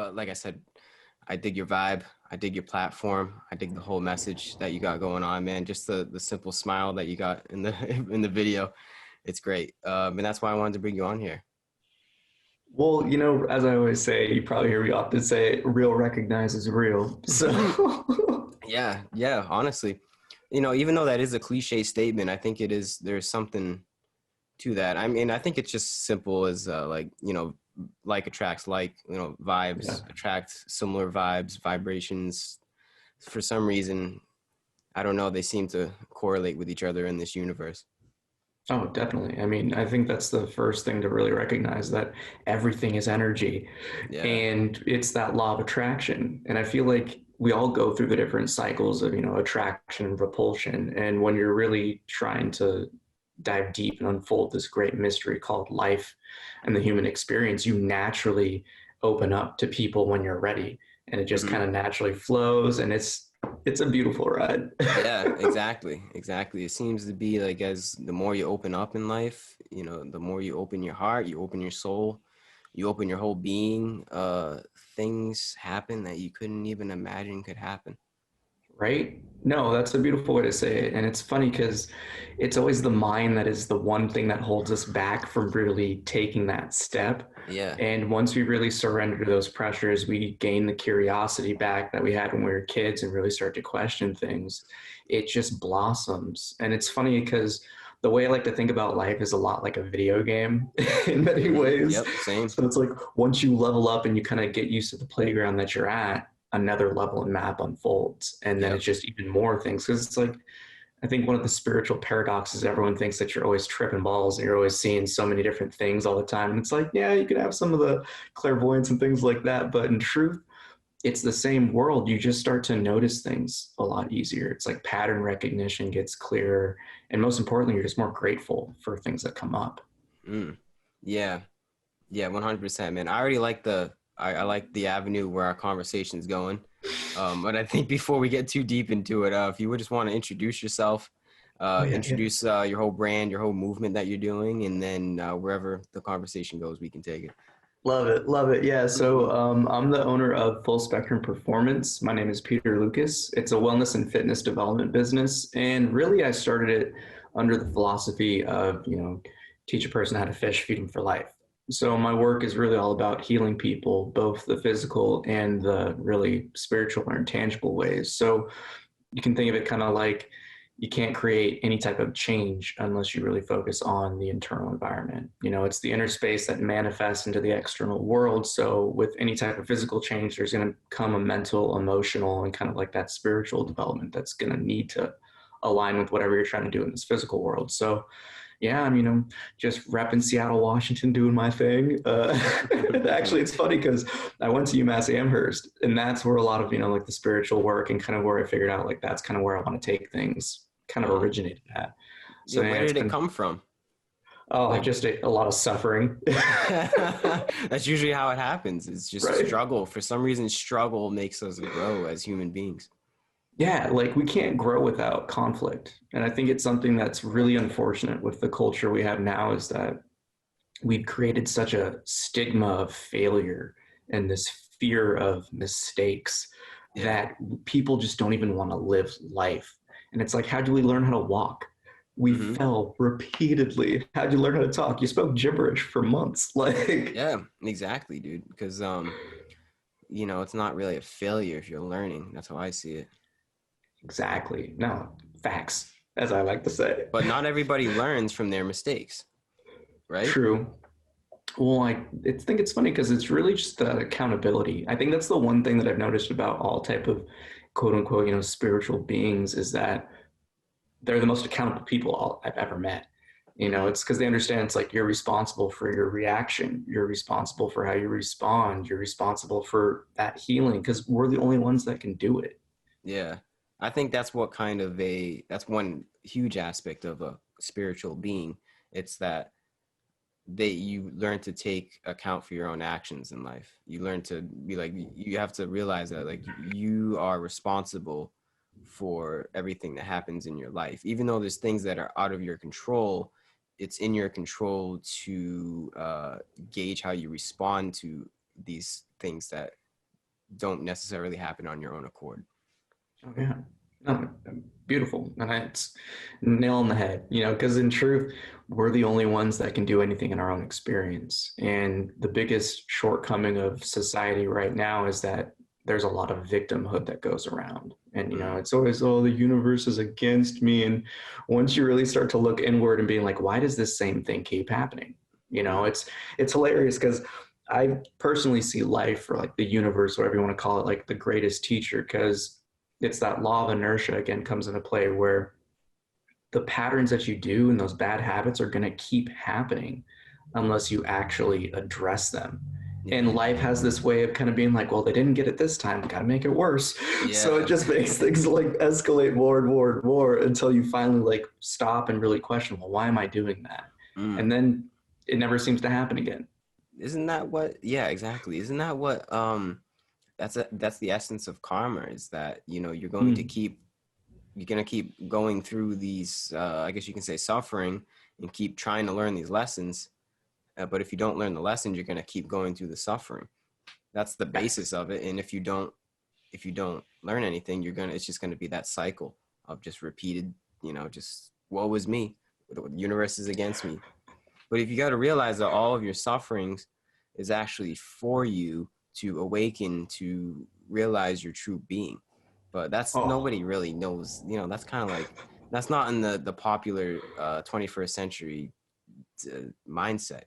But like I said, I dig your vibe. I dig your platform. I dig the whole message that you got going on, man. Just the simple smile that you got in the in the video. It's great. And that's why I wanted to bring you on here. Well, as I always say, you probably hear me often say, real recognizes real. So, Yeah, yeah, honestly. Even though that is a cliche statement, I think there's something to that. I mean, I think it's just simple as like attracts like, yeah. vibes attract similar vibes, vibrations. For some reason, I don't know, they seem to correlate with each other in this universe. Oh, definitely. I mean, I think that's the first thing to really recognize that everything is energy Yeah. and it's that law of attraction. And I feel like we all go through the different cycles of, attraction and repulsion. And when you're really trying to dive deep and unfold this great mystery called life and the human experience, you naturally open up to people when you're ready. And it just Hmm. kind of naturally flows and it's a beautiful ride. Yeah, exactly. Exactly. It seems to be like as the more you open up in life, the more you open your heart, you open your soul, you open your whole being, things happen that you couldn't even imagine could happen. Right? No, that's a beautiful way to say it. And it's funny because it's always the mind that is the one thing that holds us back from really taking that step. Yeah. And once we really surrender to those pressures, we gain the curiosity back that we had when we were kids and really start to question things. It just blossoms. And it's funny because the way I like to think about life is a lot like a video game in many Hmm. ways. Yep. Same. So it's like once you level up and you kind of get used to the playground that you're at, another level and map unfolds. And then Yep. it's just even more things. Because it's like, I think one of the spiritual paradoxes, everyone thinks that you're always tripping balls and you're always seeing so many different things all the time. And it's like, yeah, you could have some of the clairvoyance and things like that. But in truth, it's the same world. You just start to notice things a lot easier. It's like pattern recognition gets clearer. And most importantly, you're just more grateful for things that come up. Mm. Yeah. Yeah. 100%, man. I already like I like the avenue where our conversation's going. But I think before we get too deep into it, if you would just want to introduce yourself, Oh, yeah, yeah. introduce your whole brand, your whole movement that you're doing, and then wherever the conversation goes, we can take it. Love it. Love it. Yeah. So I'm the owner of Full Spectrum Performance. My name is Peter Lucas. It's a wellness and fitness development business. And really, I started it under the philosophy of, teach a person how to fish, feed them for life. So my work is really all about healing people, both the physical and the really spiritual or intangible ways. So you can think of it kind of like you can't create any type of change unless you really focus on the internal environment. It's the inner space that manifests into the external world. So with any type of physical change, there's going to come a mental, emotional, and kind of like that spiritual development that's going to need to align with whatever you're trying to do in this physical world. So yeah, I'm just repping Seattle, Washington, doing my thing. Actually, it's funny because I went to UMass Amherst, and that's where a lot of like the spiritual work and kind of where I figured out like that's kind of where I want to take things. Kind of Uh, originated at. yeah, So where yeah, it's did it been come from? Like, just a lot of suffering. that's usually how it happens. It's just Right. struggle. For some reason, struggle makes us grow as human beings. Yeah, like we can't grow without conflict, and I think it's something that's really unfortunate with the culture we have now is that we've created such a stigma of failure and this fear of mistakes Yeah. that people just don't even want to live life. And it's like, how do we learn how to walk? We Hmm. fell repeatedly. How'd you learn how to talk? You spoke gibberish for months. Like, Yeah, exactly, dude. Because it's not really a failure if you're learning. That's how I see it. exactly. No, facts, as I like to say. But not everybody learns from their mistakes, right? True. Well, I think it's funny because it's really just that accountability. I think that's the one thing that I've noticed about all type of quote unquote, spiritual beings is that they're the most accountable people I've ever met. Hmm. It's because they understand it's like you're responsible for your reaction. You're responsible for how you respond. You're responsible for that healing because we're the only ones that can do it. Yeah. I think that's one huge aspect of a spiritual being. It's that you learn to take account for your own actions in life. You learn to be like, you have to realize that like you are responsible for everything that happens in your life. Even though there's things that are out of your control, it's in your control to gauge how you respond to these things that don't necessarily happen on your own accord. Oh, yeah. No, beautiful. And it's nail on the head, because in truth, we're the only ones that can do anything in our own experience. And the biggest shortcoming of society right now is that there's a lot of victimhood that goes around. And, Mm. it's always, oh, the universe is against me. And once you really start to look inward and being like, why does this same thing keep happening? Mm. It's hilarious because I personally see life, or like the universe, whatever you want to call it, like the greatest teacher, because it's that law of inertia again comes into play, where the patterns that you do and those bad habits are going to keep happening unless you actually address them. Yeah. And life has this way of kind of being like, well, they didn't get it this time, got to make it worse. So it Yeah. just makes things like escalate more and more and more until you finally like stop and really question, well, why am I doing that? Mm. And then it never seems to happen again. Isn't that what? Yeah, exactly. Isn't that what? That's the essence of karma. Is that Mm. you're gonna keep going through these. I guess you can say suffering and keep trying to learn these lessons. But if you don't learn the lessons, you're gonna keep going through the suffering. That's the basis of it. And if you don't learn anything, it's just gonna be that cycle of just repeated. Just woe is me. The universe is against me. But if you got to realize that all of your sufferings is actually for you to awaken to realize your true being. But that's Oh, nobody really knows. That's kind of like that's not in the popular 21st century mindset.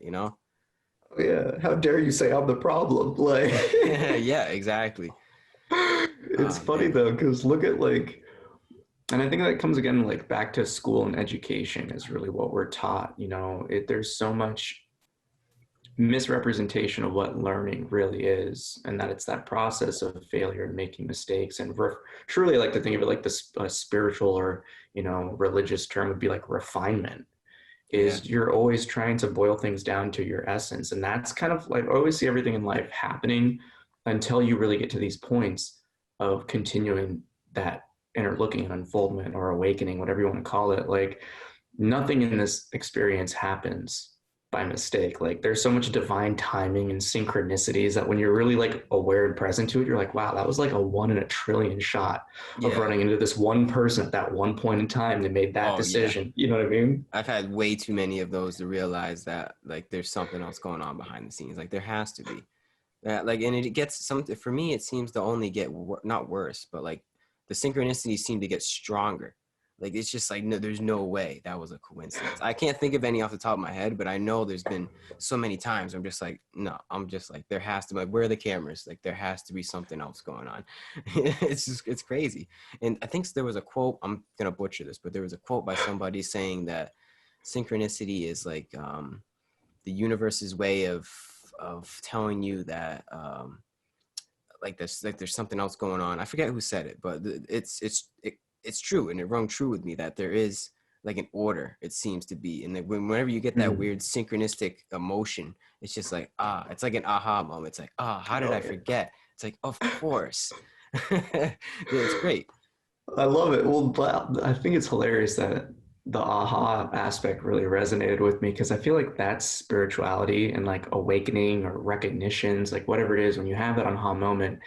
yeah. How dare you say I'm the problem? Like, Yeah, exactly. it's Oh funny man. though, because look at like, and I think that comes again like back to school and education is really what we're taught. There's so much misrepresentation of what learning really is, and that it's that process of failure and making mistakes. And truly, I like to think of it like this spiritual or religious term would be like refinement. Yeah. Is you're always trying to boil things down to your essence, and that's kind of like I always see everything in life happening until you really get to these points of continuing that inner looking and unfoldment or awakening, whatever you want to call it. Like nothing in this experience happens by mistake. Like there's so much divine timing and synchronicities that when you're really like aware and present to it, you're like, wow, that was like a 1 in a trillion shot of Yeah. running into this one person at that one point in time that made that Oh yeah. decision. You know what I mean? I've had way too many of those to realize that like there's something else going on behind the scenes. Like there has to be. Like, and it gets something for me. It seems to only get not worse, but like the synchronicities seem to get stronger. Like it's just like no, there's no way that was a coincidence. I can't think of any off the top of my head, but I know there's been so many times I'm just like no, I'm just like there has to be. Like, where are the cameras? Like there has to be something else going on. It's crazy. And I think there was a quote. I'm gonna butcher this, but there was a quote by somebody saying that synchronicity is like the universe's way of telling you that there's something else going on. I forget who said it, but it's true, and it rung true with me that there is like an order. It seems to be, and whenever you get that Mm. weird synchronistic emotion, it's just like it's like an aha moment. It's like how did Oh I yeah, forget? It's like of course. It's great. I love it. Well, but I think it's hilarious that the aha aspect really resonated with me because I feel like that's spirituality and like awakening or recognitions, like whatever it is. When you have that aha moment,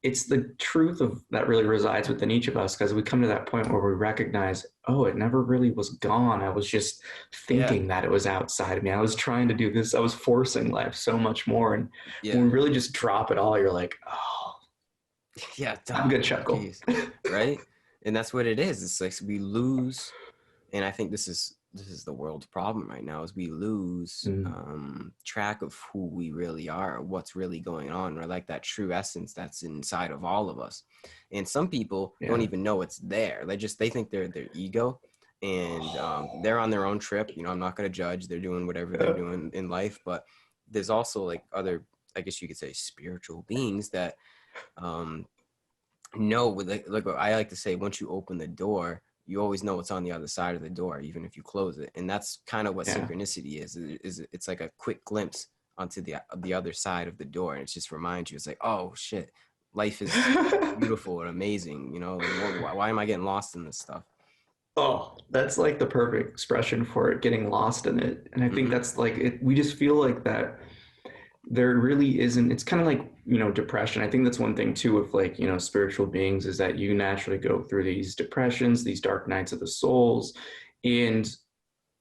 it's the truth of that really resides within each of us because we come to that point where we recognize, oh, it never really was gone. I was just Yeah, thinking that it was outside of me. I was trying to do this. I was forcing life so much more. And when yeah, we really just drop it all, you're like, oh, yeah. I'm Duh, gonna chuckle. jeez, right? And that's what it is. It's like we lose, and I think this is the world's problem right now is we lose Mm, track of who we really are, what's really going on, or like that true essence that's inside of all of us. And some people don't yeah. even know it's there. They think they're their ego, and they're on their own trip. I'm not going to judge. They're doing whatever they're Yeah. doing in life, but there's also like other, I guess you could say, spiritual beings that um, know. Like I like to say, once you open the door, you always know what's on the other side of the door, even if you close it. And that's kind of what Yeah. synchronicity is. It's like a quick glimpse onto the other side of the door, and it just reminds you. It's like, oh shit, life is beautiful and amazing. Like why am I getting lost in this stuff? Oh, that's like the perfect expression for it, getting lost in it. And I think Hmm. that's like it, we just feel like that there really isn't, it's kind of like, depression. I think that's one thing too with like, spiritual beings, is that you naturally go through these depressions, these dark nights of the souls. And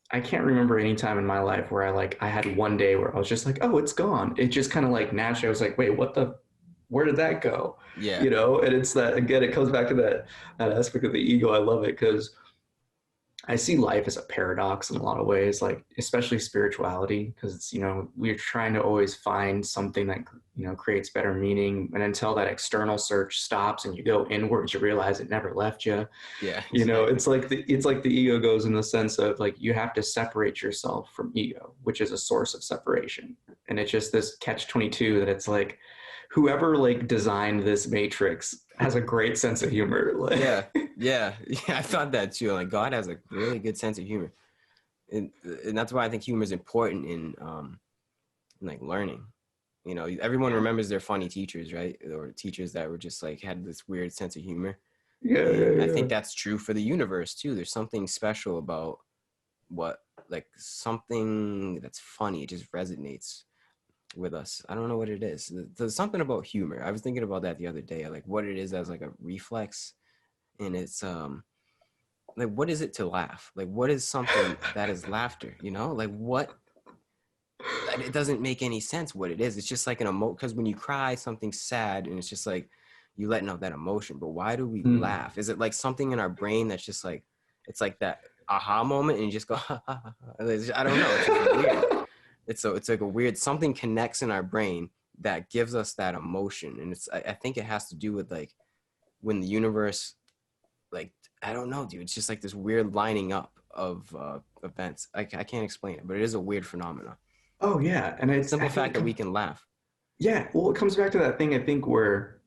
I can't remember any time in my life where I had one day where I was just like, oh, it's gone. It just kind of like naturally, I was like, wait, where did that go? Yeah. And it's that, again, it comes back to that aspect of the ego. I love it because I see life as a paradox in a lot of ways, like especially spirituality, because it's, we're trying to always find something that, creates better meaning. And until that external search stops and you go inwards, you realize it never left you. Yeah, exactly. It's like the ego goes in the sense of like, you have to separate yourself from ego, which is a source of separation. And it's just this catch 22 that it's like, whoever like designed this matrix has a great sense of humor. Yeah, yeah, yeah. I thought that too. Like God has a really good sense of humor, and that's why I think humor is important in like learning. Everyone remembers their funny teachers, right? Or teachers that were just like had this weird sense of humor. Yeah, yeah, And I yeah. think that's true for the universe too. There's something special about what, like something that's funny. It just resonates with us. I don't know what it is. There's something about humor. I was thinking about that the other day, like what it is as like a reflex. And it's like, what is it to laugh? Like, what is something that is laughter? Like what, it doesn't make any sense what it is. It's just like because when you cry, something's sad and it's just like you letting out that emotion. But why do we Mm. laugh? Is it like something in our brain that's just like, it's like that aha moment and you just go, ha, ha, ha, ha. I don't know. It's just weird. It's like a weird, something connects in our brain that gives us that emotion. And I think it has to do with like when the universe, like, I don't know, dude. It's just like this weird lining up of events. I can't explain it, but it is a weird phenomenon. Oh yeah, and The I simple think fact that we can laugh. yeah. Well, it comes back to that thing I think where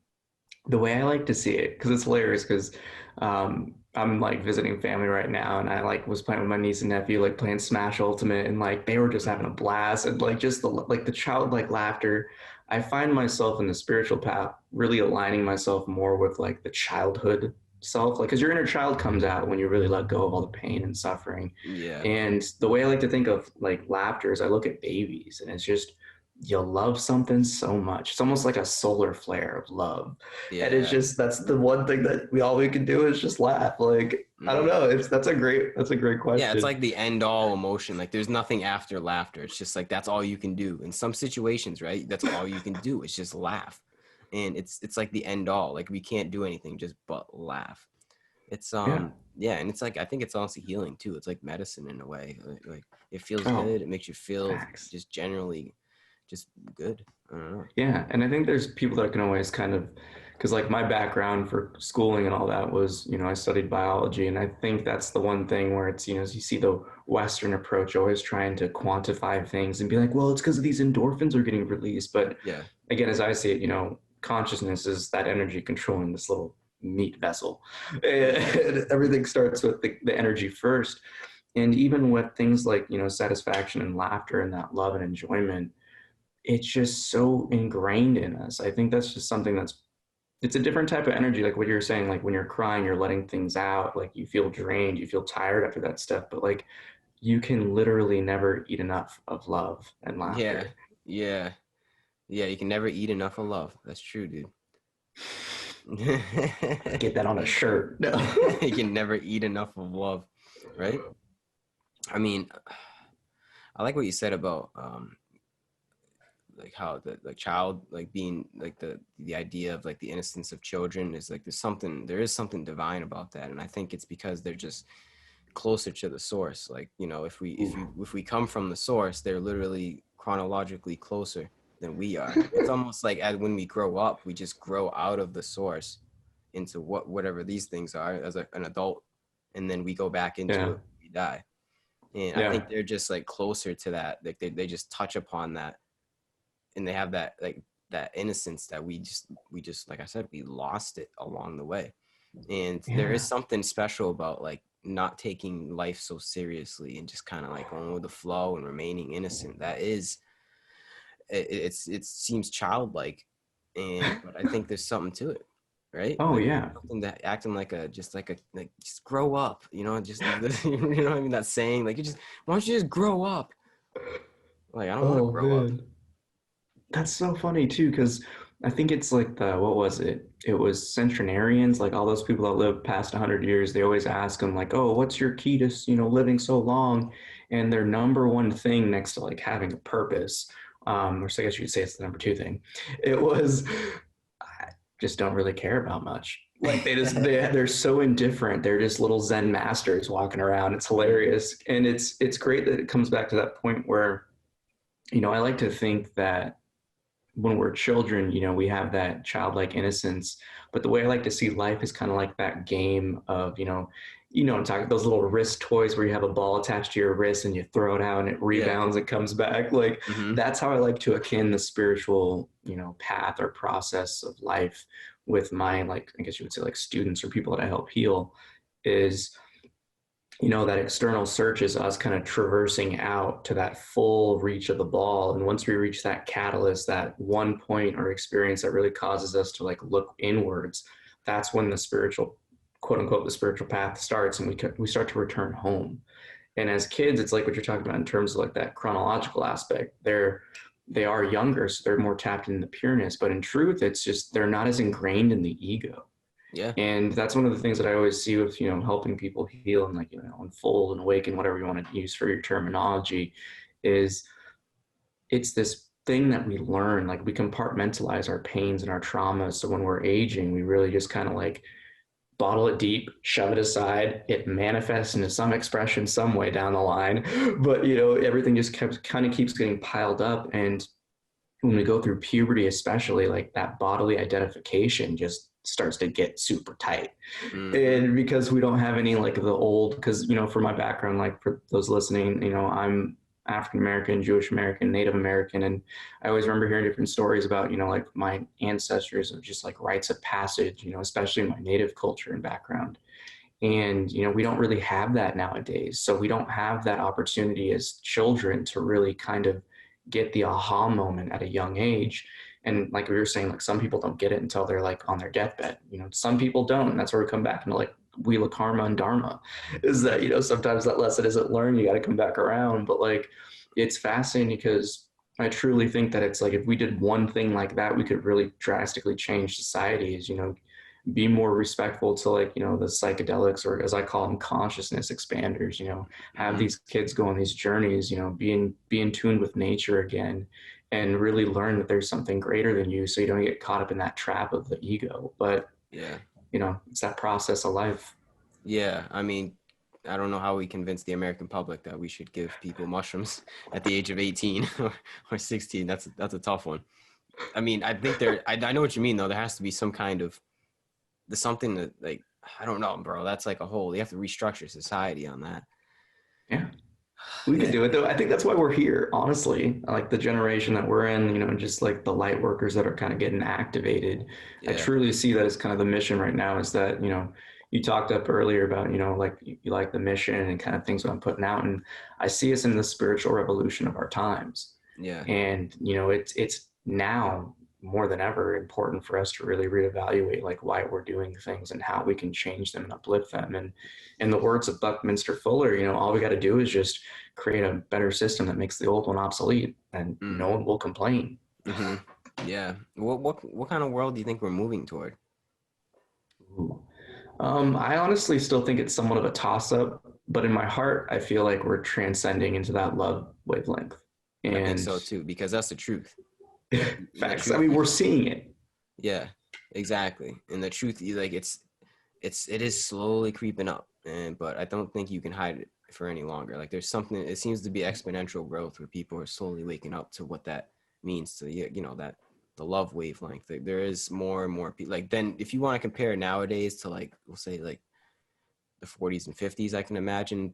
the way I like to see it, because it's hilarious, because I'm like visiting family right now, and I like was playing with my niece and nephew, like playing Smash Ultimate, and like they were just having a blast, and like just the childlike laughter. I find myself in the spiritual path really aligning myself more with like the childhood self, like because your inner child comes out when you really let go of all the pain and suffering. Yeah, And the way I like to think of like laughter is I look at babies, and it's just you love something so much. It's almost like a solar flare of love. And it's yeah, just that's the one thing that we can do is just laugh. Like I don't hmm know. That's a great yeah. It's question. like the end all emotion. Like there's nothing after laughter. It's just like that's all you can do in some situations, right? That's all you can do. It's just laugh, and it's like the end all. Like we can't do anything just but laugh. It's Yeah. yeah, and it's like I think it's also healing too. It's like medicine in a way. Like it feels Oh, good. It makes you feel facts. just generally just good. I don't know. Yeah, and I think there's people that can always kind of, because like my background for schooling and all that was, I studied biology, and I think that's the one thing where it's, you see the Western approach always trying to quantify things and be like, well, it's because of these endorphins are getting released. But Yeah, again, as I see it, consciousness is that energy controlling this little meat vessel, yeah, and everything starts with the energy first. And even with things like, satisfaction and laughter and that love and enjoyment, it's just so ingrained in us. I think that's just something it's a different type of energy. Like what you're saying, like when you're crying, you're letting things out, like you feel drained, you feel tired after that stuff. But like you can literally never eat enough of love and yeah, laughter. yeah, yeah. You can never eat enough of love. That's true, dude. Get that on a shirt. No. You can never eat enough of love, right? I mean, I like what you said about like how the child, like being like the idea of like the innocence of children is like there is something divine about that. And I think it's because they're just closer to the source. Like, if we come from the source, they're literally chronologically closer than we are. It's almost like as when we grow up, we just grow out of the source into whatever these things are as an adult, and then we go back into Yeah. it when we die. And I Yeah. think they're just like closer to that. Like they just touch upon that, and they have that like that innocence that we just like I said, we lost it along the way. And there is Yeah. something special about like not taking life so seriously and just kind of like going with the flow and remaining innocent. That is it seems childlike, and but I think there's something to it, right? Oh Like yeah. something that acting like just grow up, just you know what I mean, that saying like, you just why don't you just grow up? Like I don't want to Oh grow up. man. That's so funny too, because I think it's like the what was it? It was centenarians, like all those people that live past 100 years. They always ask them like, "Oh, what's your key to living so long?" And their number one thing next to like having a purpose, or so I guess you could say it's the number two thing. It was I just don't really care about much. Like they're so indifferent. They're just little Zen masters walking around. It's Mm, hilarious, and it's great that it comes back to that point where I like to think that when we're children, we have that childlike innocence. But the way I like to see life is kind of like that game of, I'm talking those little wrist toys where you have a ball attached to your wrist and you throw it out and it yeah. rebounds and comes back. Like Hmm. that's how I like to akin the spiritual, path or process of life with my, like, I guess you would say like students or people that I help heal is that external search is us kind of traversing out to that full reach of the ball. And once we reach that catalyst, that one point or experience that really causes us to like look inwards, that's when the spiritual, quote unquote, the spiritual path starts, and we start to return home. And as kids, it's like what you're talking about in terms of like that chronological aspect. They are younger, so they're more tapped into the pureness. But in truth, it's just they're not as ingrained in the ego. Yeah. And that's one of the things that I always see with, helping people heal and like, unfold and awaken, whatever you want to use for your terminology, is it's this thing that we learn, like we compartmentalize our pains and our traumas. So when we're aging, we really just kind of like bottle it deep, shove it aside. It manifests into some expression some way down the line. But, everything just kind of keeps getting piled up. And when we go through puberty, especially, like that bodily identification just starts to get super tight. Hmm. And because we don't have any like the old, because for my background, like for those listening, I'm African American, Jewish American, Native American, and I always remember hearing different stories about like my ancestors of just like rites of passage, especially my Native culture and background. And we don't really have that nowadays, so we don't have that opportunity as children to really kind of get the aha moment at a young age. And like we were saying, like some people don't get it until they're like on their deathbed. Some people don't, and that's where we come back into like wheel of karma and dharma, is that sometimes that lesson isn't learned, you got to come back around. But like it's fascinating because I truly think that it's like if we did one thing like that, we could really drastically change societies. Be more respectful to like the psychedelics, or as I call them, consciousness expanders. Have Hmm. these kids go on these journeys, be in tune with nature again, and really learn that there's something greater than you, so you don't get caught up in that trap of the ego. But Yeah. it's that process of life. Yeah. I mean, I don't know how we convince the American public that we should give people mushrooms at the age of 18 or 16. That's a tough one. I mean, I think I know what you mean though. There has to be some kind of there's something that like I don't know, bro. That's like a whole. You have to restructure society on that. Yeah, we could Yeah. do it though. I think that's why we're here, honestly. Like the generation that we're in, just like the light workers that are kind of getting activated. I Yeah. truly see that as kind of the mission right now, is that, you talked up earlier about, like you like the mission and kind of things that I'm putting out. And I see us in the spiritual revolution of our times. Yeah. And, it's now more than ever important for us to really reevaluate like why we're doing things and how we can change them and uplift them. And in the words of Buckminster Fuller, all we got to do is just create a better system that makes the old one obsolete, and Mm. no one will complain. Hmm. Yeah. What kind of world do you think we're moving toward? Ooh. I honestly still think it's somewhat of a toss up, but in my heart, I feel like we're transcending into that love wavelength. I think And so too, because that's the truth. The facts, I truth. mean, we're seeing it. Yeah. Exactly. And the truth, like it is slowly creeping up, and but I don't think you can hide it for any longer. Like there's something. It seems to be exponential growth where people are slowly waking up to what that means to that the love wavelength. There is more and more people. Like then, if you want to compare nowadays to like we'll say like the 40s and 50s, I can imagine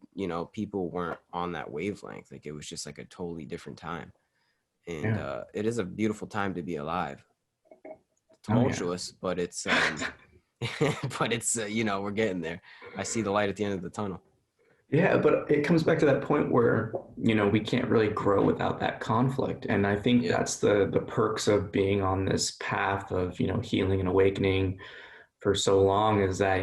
people weren't on that wavelength. Like it was just like a totally different time, and Yeah. it is a beautiful time to be alive. Oh yeah. Tumultuous, but it's but it's we're getting there. I see the light at the end of the tunnel. Yeah, but it comes back to that point where, we can't really grow without that conflict. And I think Yeah. that's the perks of being on this path of, healing and awakening for so long is that,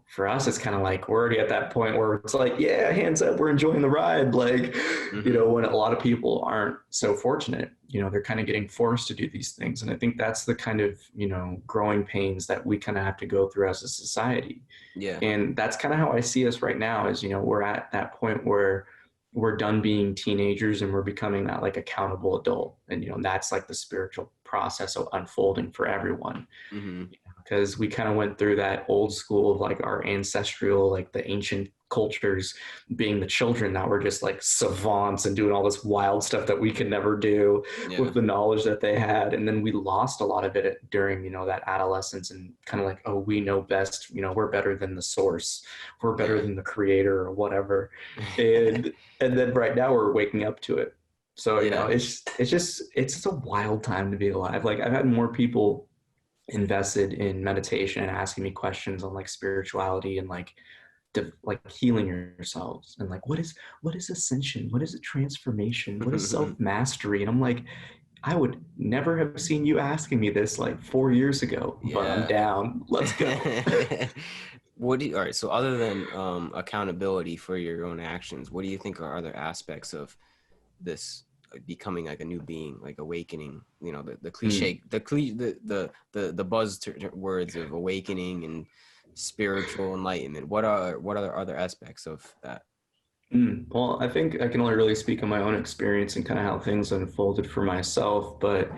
for us, it's kind of like we're already at that point where it's like, yeah, hands up, we're enjoying the ride. Like, Mm-hmm. when a lot of people aren't so fortunate, they're kind of getting forced to do these things. And I think that's the kind of, growing pains that we kind of have to go through as a society. Yeah. And that's kind of how I see us right now is, we're at that point where we're done being teenagers and we're becoming that like accountable adult. And, that's like the spiritual process of unfolding for everyone, Mm-hmm. because we kind of went through that old school of like our ancestral, like the ancient cultures being the children that were just like savants and doing all this wild stuff that we could never do Yeah. with the knowledge that they had. And then we lost a lot of it during, that adolescence and kind of like, oh, we know best, we're better than the source. We're better Yeah. than the creator or whatever. And then right now we're waking up to it. So, Yeah. it's a wild time to be alive. Like I've had more people invested in meditation and asking me questions on like spirituality and like like healing yourselves and like what is ascension, what is a transformation, what is self-mastery. And I'm like, I would never have seen you asking me this like 4 years ago, but I'm Yeah. down, let's go. All right, so other than accountability for your own actions, what do you think are other aspects of this becoming like a new being, like awakening? The Mm. cliche, the buzz words of awakening and spiritual enlightenment. What are other aspects of that? Well, I think I can only really speak on my own experience and kind of how things unfolded for myself, but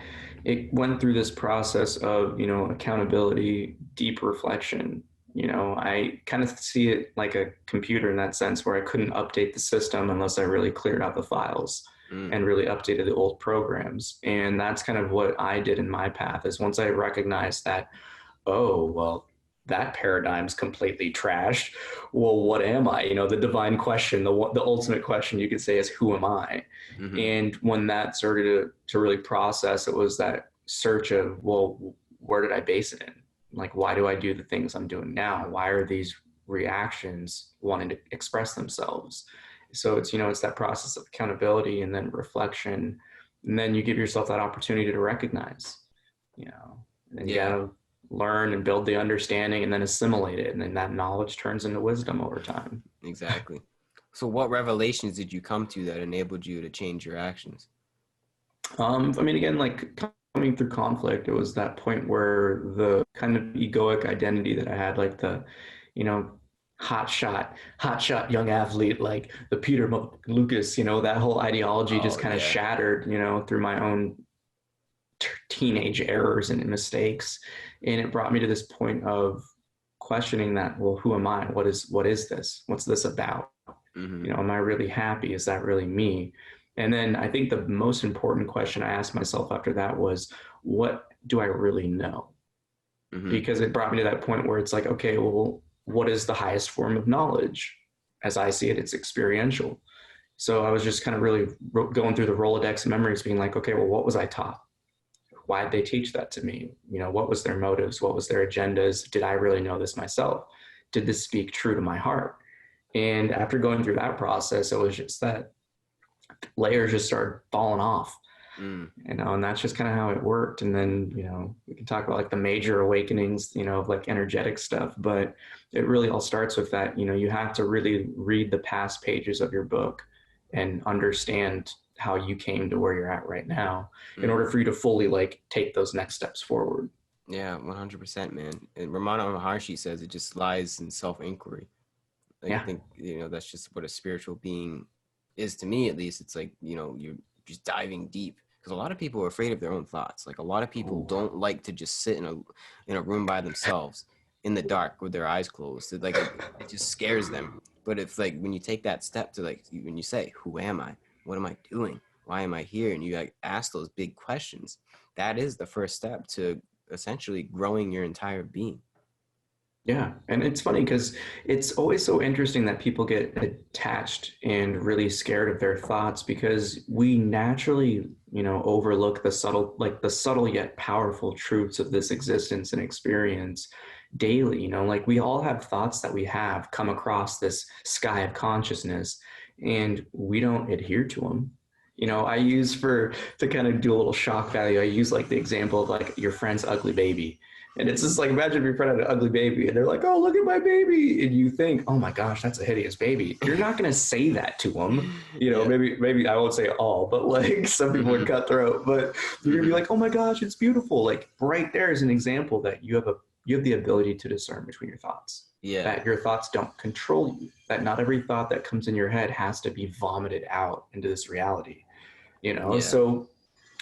it went through this process of, accountability, deep reflection. I kind of see it like a computer in that sense where I couldn't update the system unless I really cleared out the files Mm, and really updated the old programs. And that's kind of what I did in my path is once I recognized that, oh, well, that paradigm's completely trashed. Well, what am I? The divine question, the ultimate question you could say is, who am I? mm-hmm. And when that started to really process, it was that search of, well, where did I base it in? Like, why do I do the things I'm doing now? Why are these reactions wanting to express themselves? So it's that process of accountability and then reflection. And then you give yourself that opportunity to recognize, and then you Yeah, gotta learn and build the understanding and then assimilate it. And then that knowledge turns into wisdom over time. exactly. So what revelations did you come to that enabled you to change your actions? I mean, again, like coming through conflict, it was that point where the kind of egoic identity that I had, like the, you know, hot shot young athlete, like the Peter Lucas, that whole ideology just Oh kind of yeah. shattered, through my own teenage errors and mistakes. And it brought me to this point of questioning that, well, who am I? What is this? What's this about? Mm-hmm. Am I really happy? Is that really me? And then I think the most important question I asked myself after that was, what do I really know? Mm-hmm. Because it brought me to that point where it's like, okay, well, what is the highest form of knowledge? As I see it, it's experiential. So I was just kind of really going through the Rolodex of memories, being like, okay, well, what was I taught? Why did they teach that to me? What was their motives? What was their agendas? Did I really know this myself? Did this speak true to my heart? And after going through that process, it was just that layers just started falling off, Mm. and that's just kind of how it worked. And then, we can talk about like the major awakenings, of like energetic stuff, but it really all starts with that, you have to really read the past pages of your book and understand how you came to where you're at right now in Mm. order for you to fully like take those next steps forward. Yeah, 100%, man. And Ramana Maharshi says it just lies in self-inquiry. Like I Yeah. think, that's just what a spiritual being is to me, at least. It's like, you're just diving deep because a lot of people are afraid of their own thoughts. Like a lot of people Ooh. don't like to just sit in a room by themselves in the dark with their eyes closed. It just scares them. But if like when you take that step to like when you say, who am I? What am I doing? Why am I here? And you like ask those big questions, that is the first step to essentially growing your entire being. Yeah, and it's funny because it's always so interesting that people get attached and really scared of their thoughts because we naturally, overlook the subtle yet powerful truths of this existence and experience daily. Like we all have thoughts that we have come across this sky of consciousness, and we don't adhere to them. I use to kind of do a little shock value. I use like the example of like your friend's ugly baby. And it's just like, imagine if your friend had an ugly baby and they're like, oh, look at my baby. And you think, oh my gosh, that's a hideous baby. You're not going to say that to them. You know, Yeah. maybe I won't say all, but like some people would cut throat, but you're going to be like, oh my gosh, it's beautiful. Like right there is an example that you have the ability to discern between your thoughts, Yeah. that your thoughts don't control you, that not every thought that comes in your head has to be vomited out into this reality, you know? Yeah. So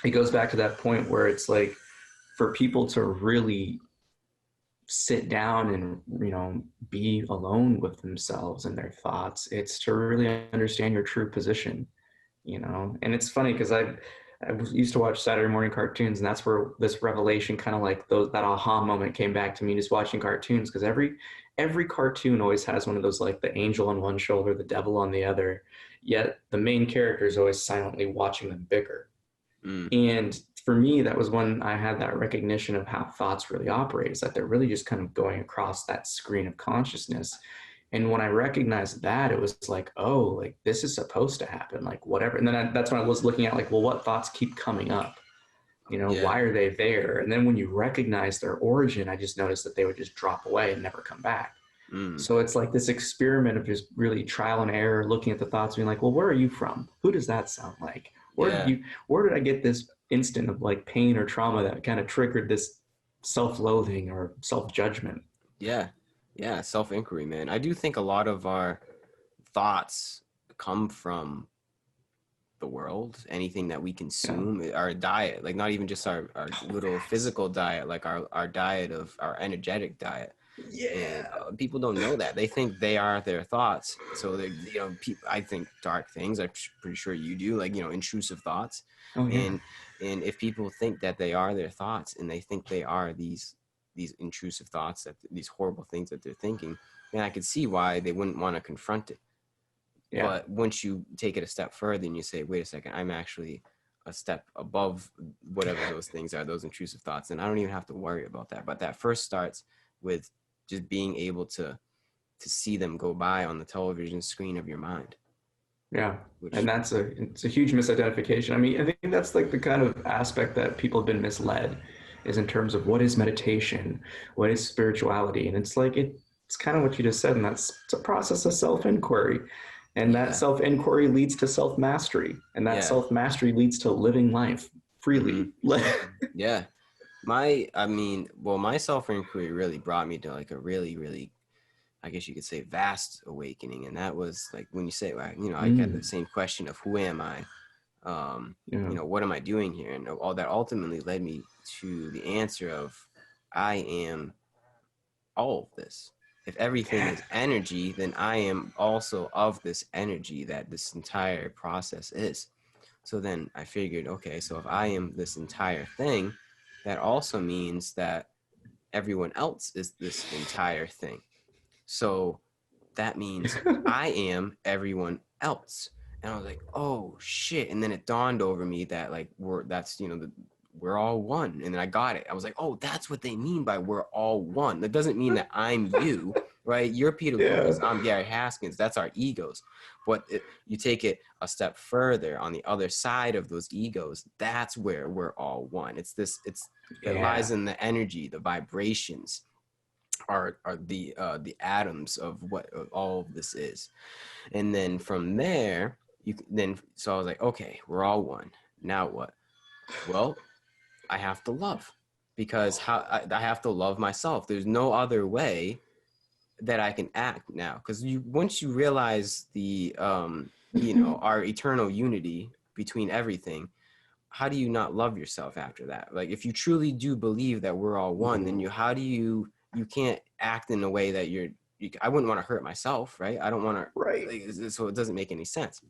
it goes back to that point where it's like, for people to really sit down and be alone with themselves and their thoughts, it's to really understand your true position. And it's funny because I used to watch Saturday morning cartoons, and that's where this revelation, kind of like that aha moment, came back to me, just watching cartoons, because every cartoon always has one of those, like the angel on one shoulder, the devil on the other, yet the main character is always silently watching them bicker. Mm. And for me, that was when I had that recognition of how thoughts really operate, is that they're really just kind of going across that screen of consciousness. And when I recognized that, it was like, oh, like this is supposed to happen, like whatever. And then that's when I was looking at like, well, what thoughts keep coming up? Yeah. Why are they there? And then when you recognize their origin, I just noticed that they would just drop away and never come back. Mm. So it's like this experiment of just really trial and error, looking at the thoughts, being like, well, where are you from? Who does that sound like? Yeah. Where did I get this instant of like pain or trauma that kind of triggered this self-loathing or self-judgment? Yeah. Yeah. Self-inquiry, man. I do think a lot of our thoughts come from the world, anything that we Yeah. consume, our diet, like not even just our little physical diet, like our diet of our energetic diet. And Yeah. people don't know that. They think they are their thoughts. So they, I think dark things. I'm pretty sure you do, like, intrusive thoughts. Oh yeah. And if people think that they are their thoughts, and they think they are these intrusive thoughts, that these horrible things that they're thinking, then I could see why they wouldn't want to confront it. Yeah. But once you take it a step further and you say, wait a second, I'm actually a step above whatever those things are, those intrusive thoughts, and I don't even have to worry about that. But that first starts with just being able to see them go by on the television screen of your mind. Yeah. Which, And it's a huge misidentification. I mean, I think that's like the kind of aspect that people have been misled, is in terms of what is meditation, what is spirituality. And it's like it's kind of what you just said, and it's a process of self-inquiry. And that yeah, self-inquiry leads to self-mastery. And that yeah, self-mastery leads to living life freely. mm-hmm. Yeah. My self-inquiry really brought me to like a really, really, I guess you could say, vast awakening. And that was like when you say, I got the same question of who am I? Yeah. What am I doing here? And all that ultimately led me to the answer of, I am all of this. If everything Yeah. is energy, then I am also of this energy that this entire process is. So then I figured, okay, so if I am this entire thing, that also means that everyone else is this entire thing. So that means I am everyone else. And I was like, oh shit. And then it dawned over me that like we're all one. And then I got it. I was like, oh, that's what they mean by we're all one. That doesn't mean that I'm you, right? You're Peter Yeah. Lucas. I'm Gary Haskins. That's our egos. But you take it a step further on the other side of those egos. That's where we're all one. It Yeah. lies in the energy, the vibrations, are the atoms of what all of this is. And then from there, so I was like, okay, we're all one. Now what? Well, I have to love, because I have to love myself. There's no other way that I can act now, because once you realize the our eternal unity between everything, how do you not love yourself after that? Like, if you truly do believe that we're all one, then you can't act in a way that I wouldn't want to hurt myself, right? I don't want to, Right. like, so it doesn't make any sense.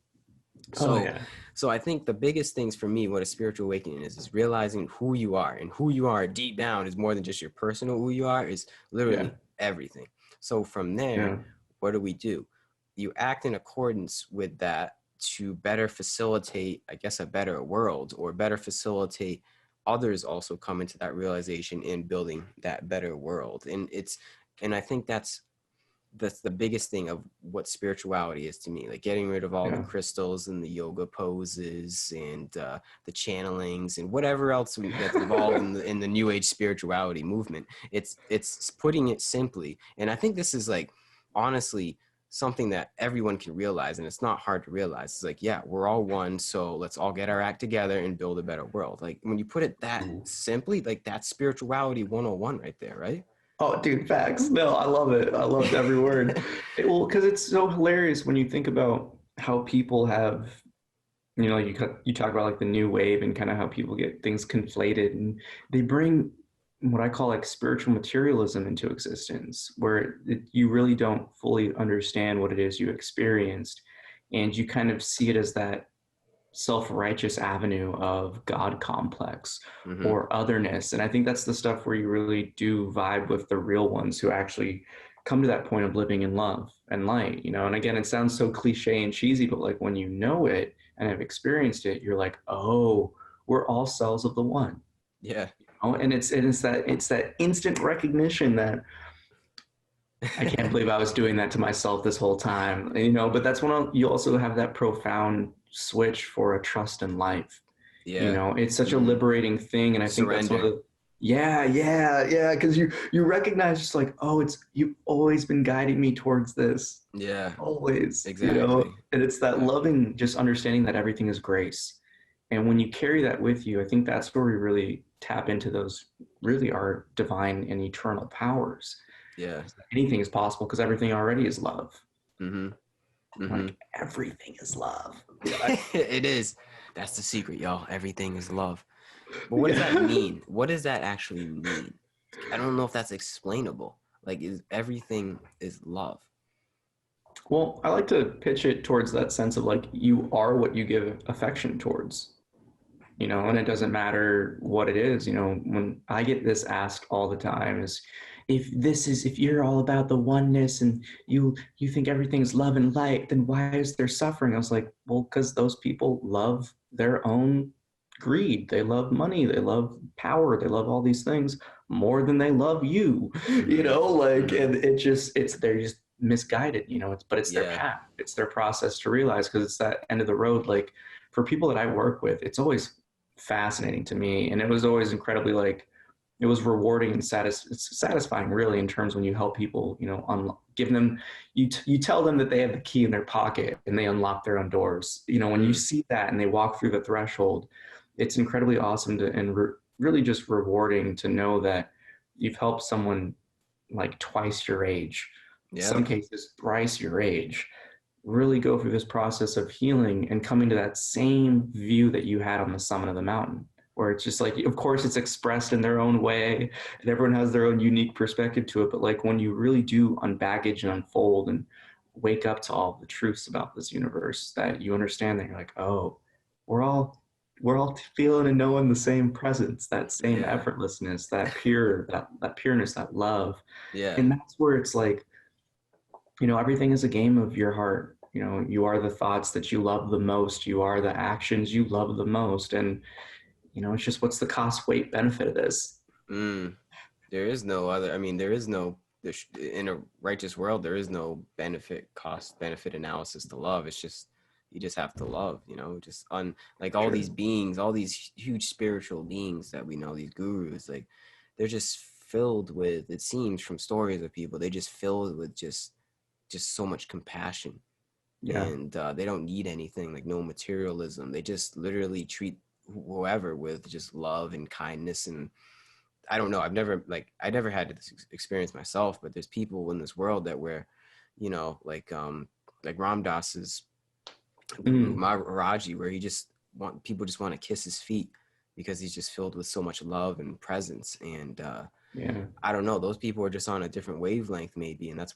Oh So, yeah. so I think the biggest things for me, what a spiritual awakening is realizing who you are, and who you are deep down is more than just your personal who you are, is Yeah. literally everything. So from there, Yeah. what do? You act in accordance with that to better facilitate, I guess, a better world, or better facilitate others also come into that realization in building that better world. And I think that's that's the biggest thing of what spirituality is to me, like getting rid of all the Yeah. crystals and the yoga poses and the channelings and whatever else that's involved in the new age spirituality movement. It's putting it simply, and I think this is like honestly something that everyone can realize, and it's not hard to realize. It's like, yeah, we're all one, so let's all get our act together and build a better world. Like when you put it that simply, like that's spirituality 101 right there, right? Oh, dude, facts. No, I love it. I loved every word. Well, because it's so hilarious when you think about how people have, you talk about like the new wave and kind of how people get things conflated, and they bring what I call like spiritual materialism into existence, where you really don't fully understand what it is you experienced, and you kind of see it as that self-righteous avenue of God complex Mm-hmm. or otherness. And I think that's the stuff where you really do vibe with the real ones who actually come to that point of living in love and light, And again, it sounds so cliche and cheesy, but like when you know it and have experienced it, you're like, oh, we're all cells of the one. Yeah. And it's that instant recognition that I can't believe I was doing that to myself this whole time, but that's when you also have that profound switch for a trust in life. Yeah. It's such a Mm-hmm. liberating thing. And I think that's Surrender. yeah, yeah, yeah. Cause you recognize just like, oh, you've always been guiding me towards this, Yeah. always, Exactly. and it's that Exactly. loving, just understanding that everything is grace. And when you carry that with you, I think that's where we really tap into those really our divine and eternal powers. Yeah. Anything is possible because everything already is love. Mm-hmm. Mm-hmm. Like everything is love. It is. That's the secret, y'all. Everything is love. But what does that mean? What does that actually mean? I don't know if that's explainable. Like, is everything is love? Well, I like to pitch it towards that sense of like you are what you give affection towards, and it doesn't matter what it is. When I get this asked all the time is if you're all about the oneness and you think everything's love and light, then why is there suffering? I was like, well, because those people love their own greed. They love money, they love power, they love all these things more than they love you, Mm-hmm. like, Mm-hmm. and they're just misguided, it's their Yeah. path, it's their process to realize, because it's that end of the road. Like for people that I work with, it's always fascinating to me, and it was always incredibly like it was rewarding and it's satisfying really in terms when you help people, give them, you tell them that they have the key in their pocket and they unlock their own doors. When you Mm. see that and they walk through the threshold, it's incredibly awesome and really just rewarding to know that you've helped someone like twice your age, Yeah. some cases thrice your age, really go through this process of healing and coming to that same view that you had on the summit of the mountain, where it's just like, of course it's expressed in their own way and everyone has their own unique perspective to it, but like when you really do unbaggage and unfold and wake up to all the truths about this universe, that you understand, that you're like, oh, we're all feeling and knowing the same presence, that same Yeah. effortlessness, that pureness, that love. Yeah. And that's where it's like, everything is a game of your heart. You are the thoughts that you love the most. You are the actions you love the most. And, it's just what's the cost, weight, benefit of this? Mm. There is no other. I mean, there is no. In a righteous world, there is no cost benefit analysis to love. It's just you just have to love. Just on like all these Sure. beings, all these huge spiritual beings that we know, these gurus, like they're just filled with. It seems from stories of people, they just filled with just so much compassion, Yeah. and they don't need anything, like no materialism. They just literally treat whoever with just love and kindness. And I don't know, I never had this experience myself, but there's people in this world that where like Ram Dass's guru Mm, Maharaji, where people just want to kiss his feet because he's just filled with so much love and presence. And yeah. I don't know. Those people are just on a different wavelength, maybe, and that's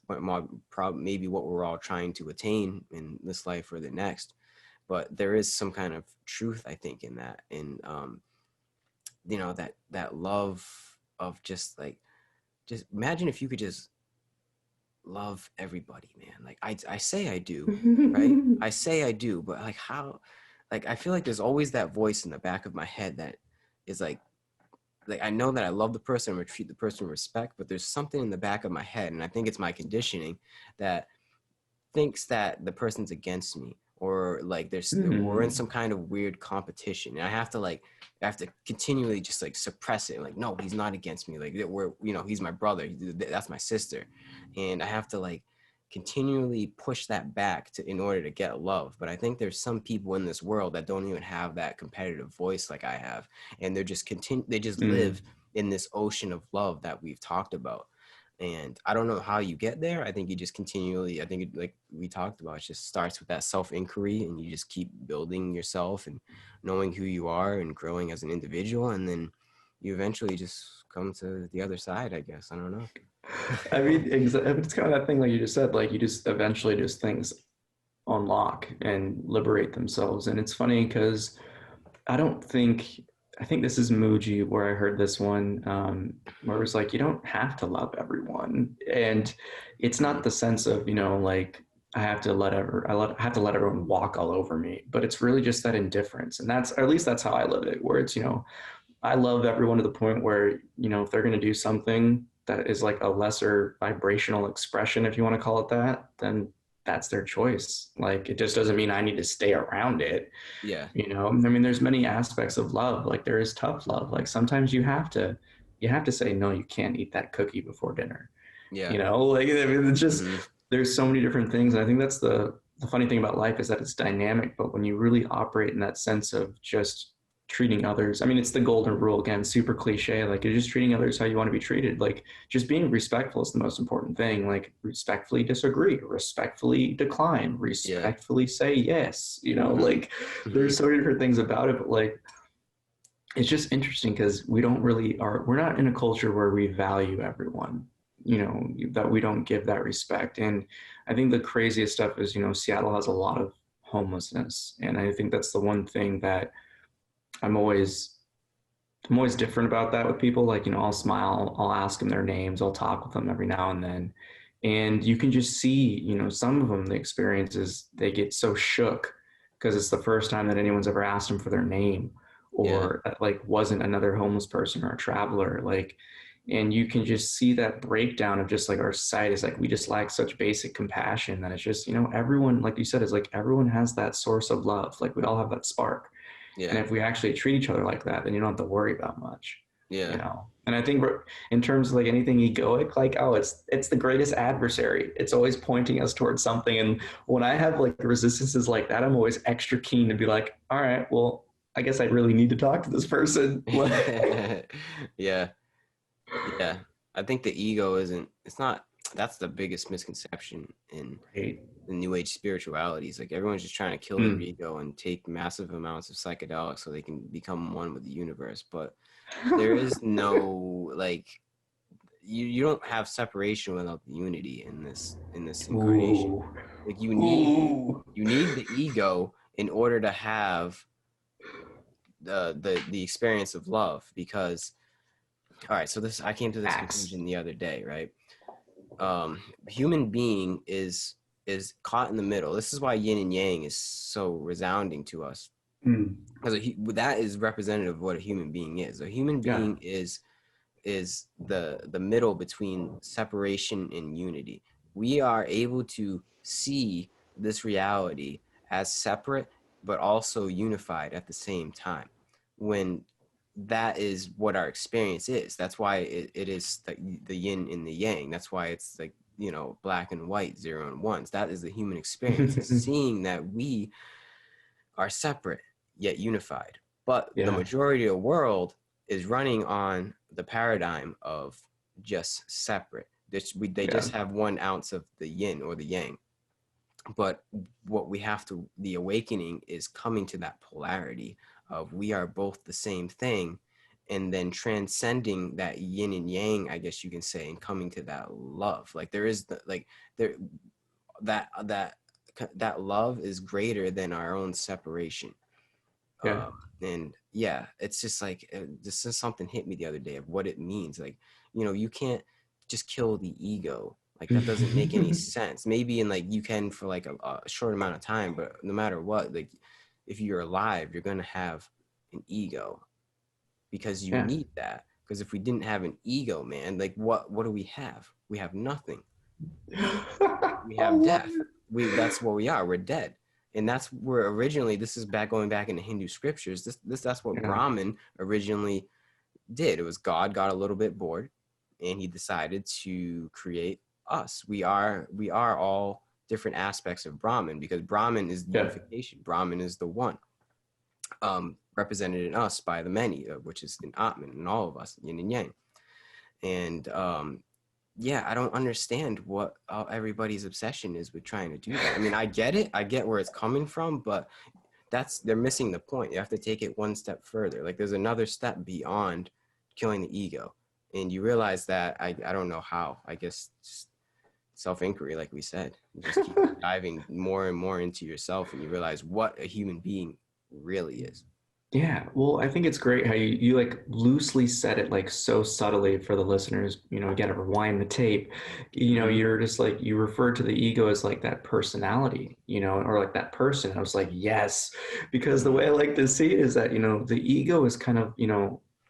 maybe what we're all trying to attain in this life or the next. But there is some kind of truth, I think, in that, and that love of just imagine if you could just love everybody, man. Like I say I do, right? I say I do, but like how, like I feel like there's always that voice in the back of my head that is like like I know that I love the person, I'm gonna treat the person with respect, but there's something in the back of my head, and I think it's my conditioning that thinks that the person's against me, or like we're in Hmm. some kind of weird competition, and I have to continually just like suppress it, like, no, he's not against me, like we're, he's my brother, that's my sister, and I have to like continually push that back to in order to get love. But I think there's some people in this world that don't even have that competitive voice like I have, and they just live in this ocean of love that we've talked about. And I don't know how you get there. I think you just continually, I think like we talked about, it just starts with that self inquiry, and you just keep building yourself and knowing who you are and growing as an individual. And then you eventually just come to the other side, I guess. I don't know. I mean, it's kind of that thing like you just said, like you just eventually just things unlock and liberate themselves. And it's funny because I don't think, I think this is Muji where I heard this one, where it was like, you don't have to love everyone. And it's not the sense of, like, I have to let everyone walk all over me, but it's really just that indifference. And that's, or at least that's how I live it, where it's, I love everyone to the point where, if they're going to do something that is like a lesser vibrational expression, if you want to call it that, then that's their choice. Like, it just doesn't mean I need to stay around it. Yeah. I mean, there's many aspects of love. Like, there is tough love. Like, sometimes you have to say, no, you can't eat that cookie before dinner. Yeah. Like, I mean, it's just, Hmm. there's so many different things. And I think that's the funny thing about life is that it's dynamic, but when you really operate in that sense of just treating others, I mean, it's the golden rule again, super cliche, like you're just treating others how you want to be treated. Like, just being respectful is the most important thing. Like, respectfully disagree, respectfully decline, Yeah. respectfully say yes, Hmm. like Hmm. there's so many different things about it, but like it's just interesting because we're not in a culture where we value everyone, that we don't give that respect. And I think the craziest stuff is, Seattle has a lot of homelessness, and I think that's the one thing that i'm always I'm always different about that with people. Like, I'll smile, I'll ask them their names, I'll talk with them every now and then. And you can just see, some of them, the experiences, they get so shook because it's the first time that anyone's ever asked them for their name, Yeah. or like wasn't another homeless person or a traveler. Like, and you can just see that breakdown of just like our society is like, we just lack such basic compassion that it's just, everyone, like you said, is like everyone has that source of love. Like, we all have that spark. And Yeah. if we actually treat each other like that, then you don't have to worry about much, Yeah. And I think in terms of like anything egoic, like, oh, it's the greatest adversary. It's always pointing us towards something. And when I have like resistances like that, I'm always extra keen to be like, all right, well, I guess I really need to talk to this person. Yeah. Yeah. I think the ego isn't, it's not, that's the biggest misconception in Right. the new age spiritualities. Like everyone's just trying to kill their Mm. ego and take massive amounts of psychedelics so they can become one with the universe. But there is no like you don't have separation without the unity in this incarnation. Ooh. Like Ooh. you need the ego in order to have the experience of love. Because all right, so this I came to this Facts. conclusion the other day, right? Human being is caught in the middle. This is why yin and yang is so resounding to us, Mm. because that is representative of what a human being is. A human Yeah. being is the middle between separation and unity. We are able to see this reality as separate but also unified at the same time, when that is what our experience is. That's why it is the yin and the yang. That's why it's like, black and white, zero and ones. That is the human experience, is seeing that we are separate yet unified. But the Yeah. majority of the world is running on the paradigm of just separate. They Yeah. just have 1 ounce of the yin or the yang. But what the awakening is coming to that polarity of we are both the same thing, and then transcending that yin and yang, I guess you can say, and coming to that love. Like there is there that that love is greater than our own separation. Yeah. And yeah, it's just like this is something hit me the other day of what it means. Like, you can't just kill the ego. Like that doesn't make any sense. Maybe in like you can for like a short amount of time, but no matter what, like if you're alive, you're gonna have an ego because you Yeah. need that. Because if we didn't have an ego, man, like what do we have? We have nothing. We I have love death. it. That's what we are. We're dead. And that's where originally, this is going back into Hindu scriptures. That's what Yeah. Brahman originally did. It was God got a little bit bored, and he decided to create us. We are all different aspects of Brahman, because Brahman is the Yeah. unification. Brahman is the one, represented in us by the many, which is in Atman, in all of us, yin and yang. And yeah, I don't understand what everybody's obsession is with trying to do that. I mean, I get it. I get where it's coming from, but they're missing the point. You have to take it one step further. Like, there's another step beyond killing the ego. And you realize that, I don't know how, I guess just self-inquiry, like we said. You just keep diving more and more into yourself, and you realize what a human being really is. Yeah, well, I think it's great how you like loosely said it like so subtly for the listeners. You got to rewind the tape. Mm-hmm. You're just like you referred to the ego as like that personality, or like that person. I was like, yes, because the way I like to see it is that, the ego is kind of,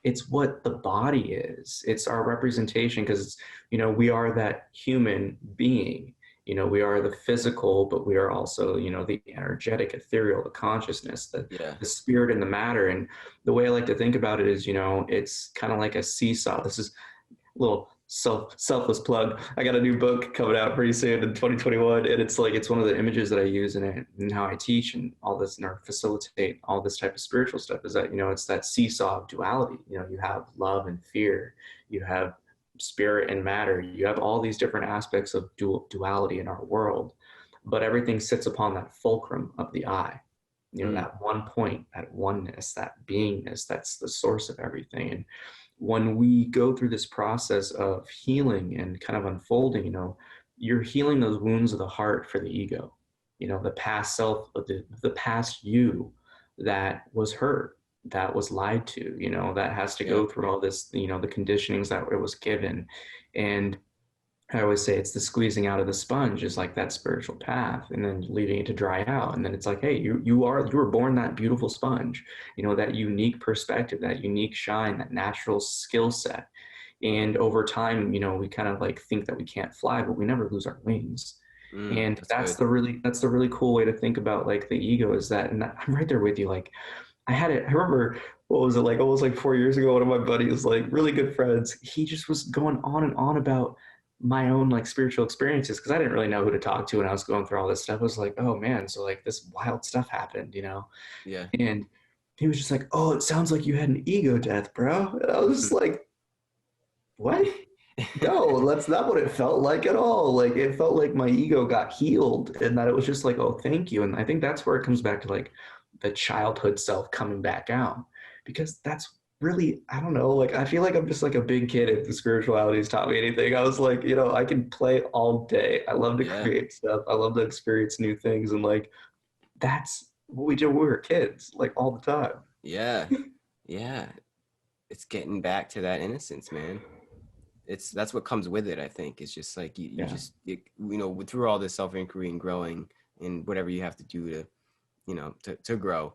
it's what the body is. It's our representation because, we are that human being. We are the physical, but we are also, the energetic, ethereal, the consciousness, Yeah. the spirit and the matter. And the way I like to think about it is, it's kind of like a seesaw. This is a little selfless plug. I got a new book coming out pretty soon in 2021, and it's one of the images that I use in it and how I teach and all this, or facilitate all this type of spiritual stuff, is that, it's that seesaw of duality. You have love and fear, you have spirit and matter, you have all these different aspects of duality in our world, but everything sits upon that fulcrum of the eye. Mm. That one point, that oneness, that beingness, that's the source of everything. And when we go through this process of healing and kind of unfolding, you're healing those wounds of the heart for the ego, the past self, the past you that was hurt, that was lied to, that has to Yeah. go through all this, the conditionings that it was given. And I always say it's the squeezing out of the sponge is like that spiritual path, and then leaving it to dry out. And then it's like, hey, you were born that beautiful sponge, that unique perspective, that unique shine, that natural skill set. And over time, we kind of like think that we can't fly, but we never lose our wings. And That's that's good. the really cool way to think about like the ego, is that, and I'm right there with you. Like I had it. I remember, what was it, like almost like 4 years ago, one of my buddies, like really good friends, he just was going on and on about my own like spiritual experiences, because I didn't really know who to talk to when I was going through all this stuff. I was like, oh man, so like this wild stuff happened. Yeah. And he was just like, oh, it sounds like you had an ego death, bro. And I was just like, what? No, that's not what it felt like at all. Like it felt like my ego got healed, and that it was just like, oh, thank you. And I think that's where it comes back to like the childhood self coming back out, because that's really, I don't know, like I feel like I'm just like a big kid if the spirituality has taught me anything. I was like, I can play all day. I love to Yeah. create stuff. I love to experience new things, and like that's what we did when we were kids, like all the time. Yeah. Yeah. It's getting back to that innocence, man. That's what comes with it. I think it's just like you Yeah. just through all this self-inquiry and growing and whatever you have to do to to grow,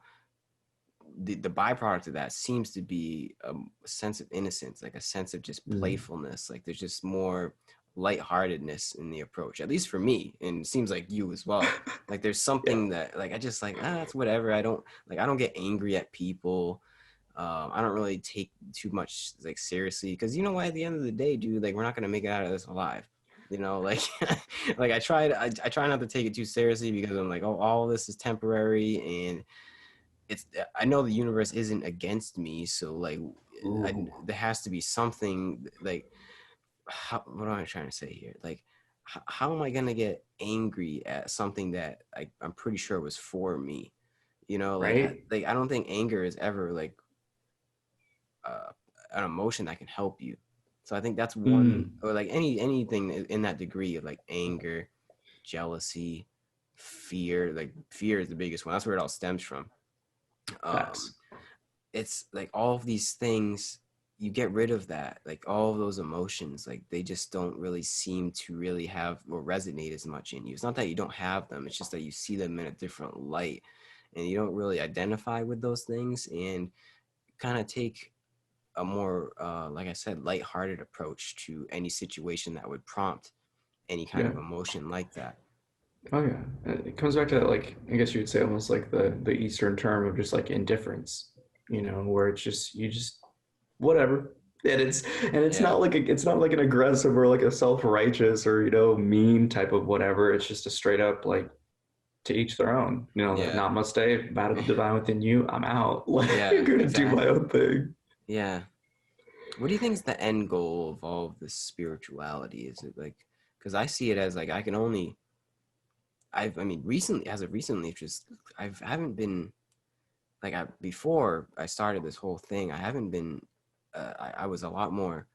the byproduct of that seems to be a sense of innocence, like a sense of just Mm. playfulness. Like there's just more lightheartedness in the approach, at least for me, and it seems like you as well. Like there's Yeah. something that like I just like, it's whatever. I don't get angry at people. I don't really take too much like seriously, because you know what, at the end of the day, dude, like we're not gonna make it out of this alive. Like like I try not to take it too seriously, because I'm like, oh, all this is temporary, and I know the universe isn't against me, so like Ooh. there has to be something like, what am I trying to say here? Like how am I gonna get angry at something that I'm pretty sure was for me? Right. Like I don't think anger is ever like uh, an emotion that can help you. So I think that's one, Mm. or like anything in that degree of like anger, jealousy, fear. Like fear is the biggest one. That's where it all stems from. Um, Facts. it's like all of these things, you get rid of that, like all of those emotions, like they just don't really seem to really have or resonate as much in you. It's not that you don't have them, it's just that you see them in a different light, and you don't really identify with those things, and kind of take a more like I said, lighthearted approach to any situation that would prompt any kind Yeah. of emotion like that. Oh yeah. It comes back to that, like, I guess you would say almost like the Eastern term of just like indifference, where it's just you just whatever. And it's Yeah, not like it's not like an aggressive or like a self-righteous or mean type of whatever. It's just a straight up like to each their own. Like, yeah, namaste, battle the divine within you. I'm out. Like, I'm yeah, gonna do my exactly. own thing. Yeah. What do you think is the end goal of all of this spirituality? Is it like, because I see it as like I can only, I mean, recently, as of recently, it's just I haven't been like before I started this whole thing. I haven't been. I was a lot more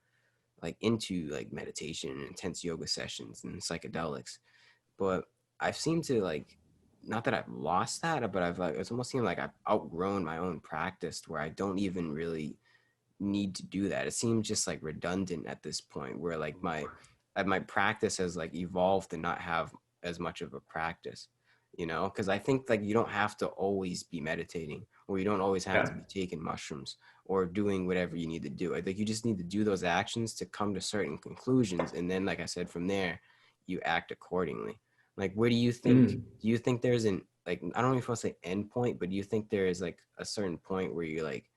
like into like meditation and intense yoga sessions and psychedelics, but I've seemed to like, not that I've lost that, but I've like it's almost seemed like I've outgrown my own practice where I don't even really need to do that. It seems just like redundant at this point where like my practice has like evolved to not have as much of a practice, because I think like you don't have to always be meditating, or you don't always have Yeah. to be taking mushrooms or doing whatever you need to do. I think you just need to do those actions to come to certain conclusions, and then like I said, from there you act accordingly. Like, where Mm. do you think there's an, like, I don't know if I want to say end point, but do you think there is like a certain point where you like,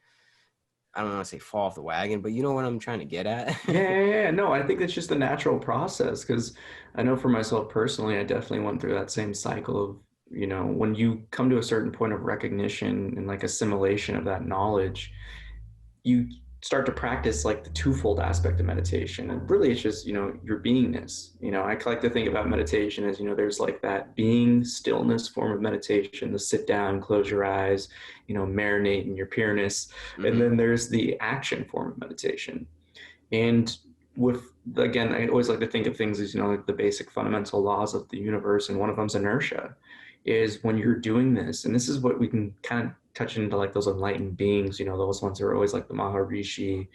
I don't want to say fall off the wagon, but you know what I'm trying to get at? Yeah, yeah, yeah. No, I think it's just a natural process because I know for myself personally, I definitely went through that same cycle of, when you come to a certain point of recognition and like assimilation of that knowledge, you start to practice like the twofold aspect of meditation. And really it's just, your beingness. I like to think about meditation as, there's like that being stillness form of meditation, the sit down, close your eyes, marinate in your pureness. And Hmm. then there's the action form of meditation. And with, again, I always like to think of things as, like the basic fundamental laws of the universe. And one of them's inertia. Is when you're doing this, and this is what we can kind of touch into like those enlightened beings, those ones that are always like the Maharishi,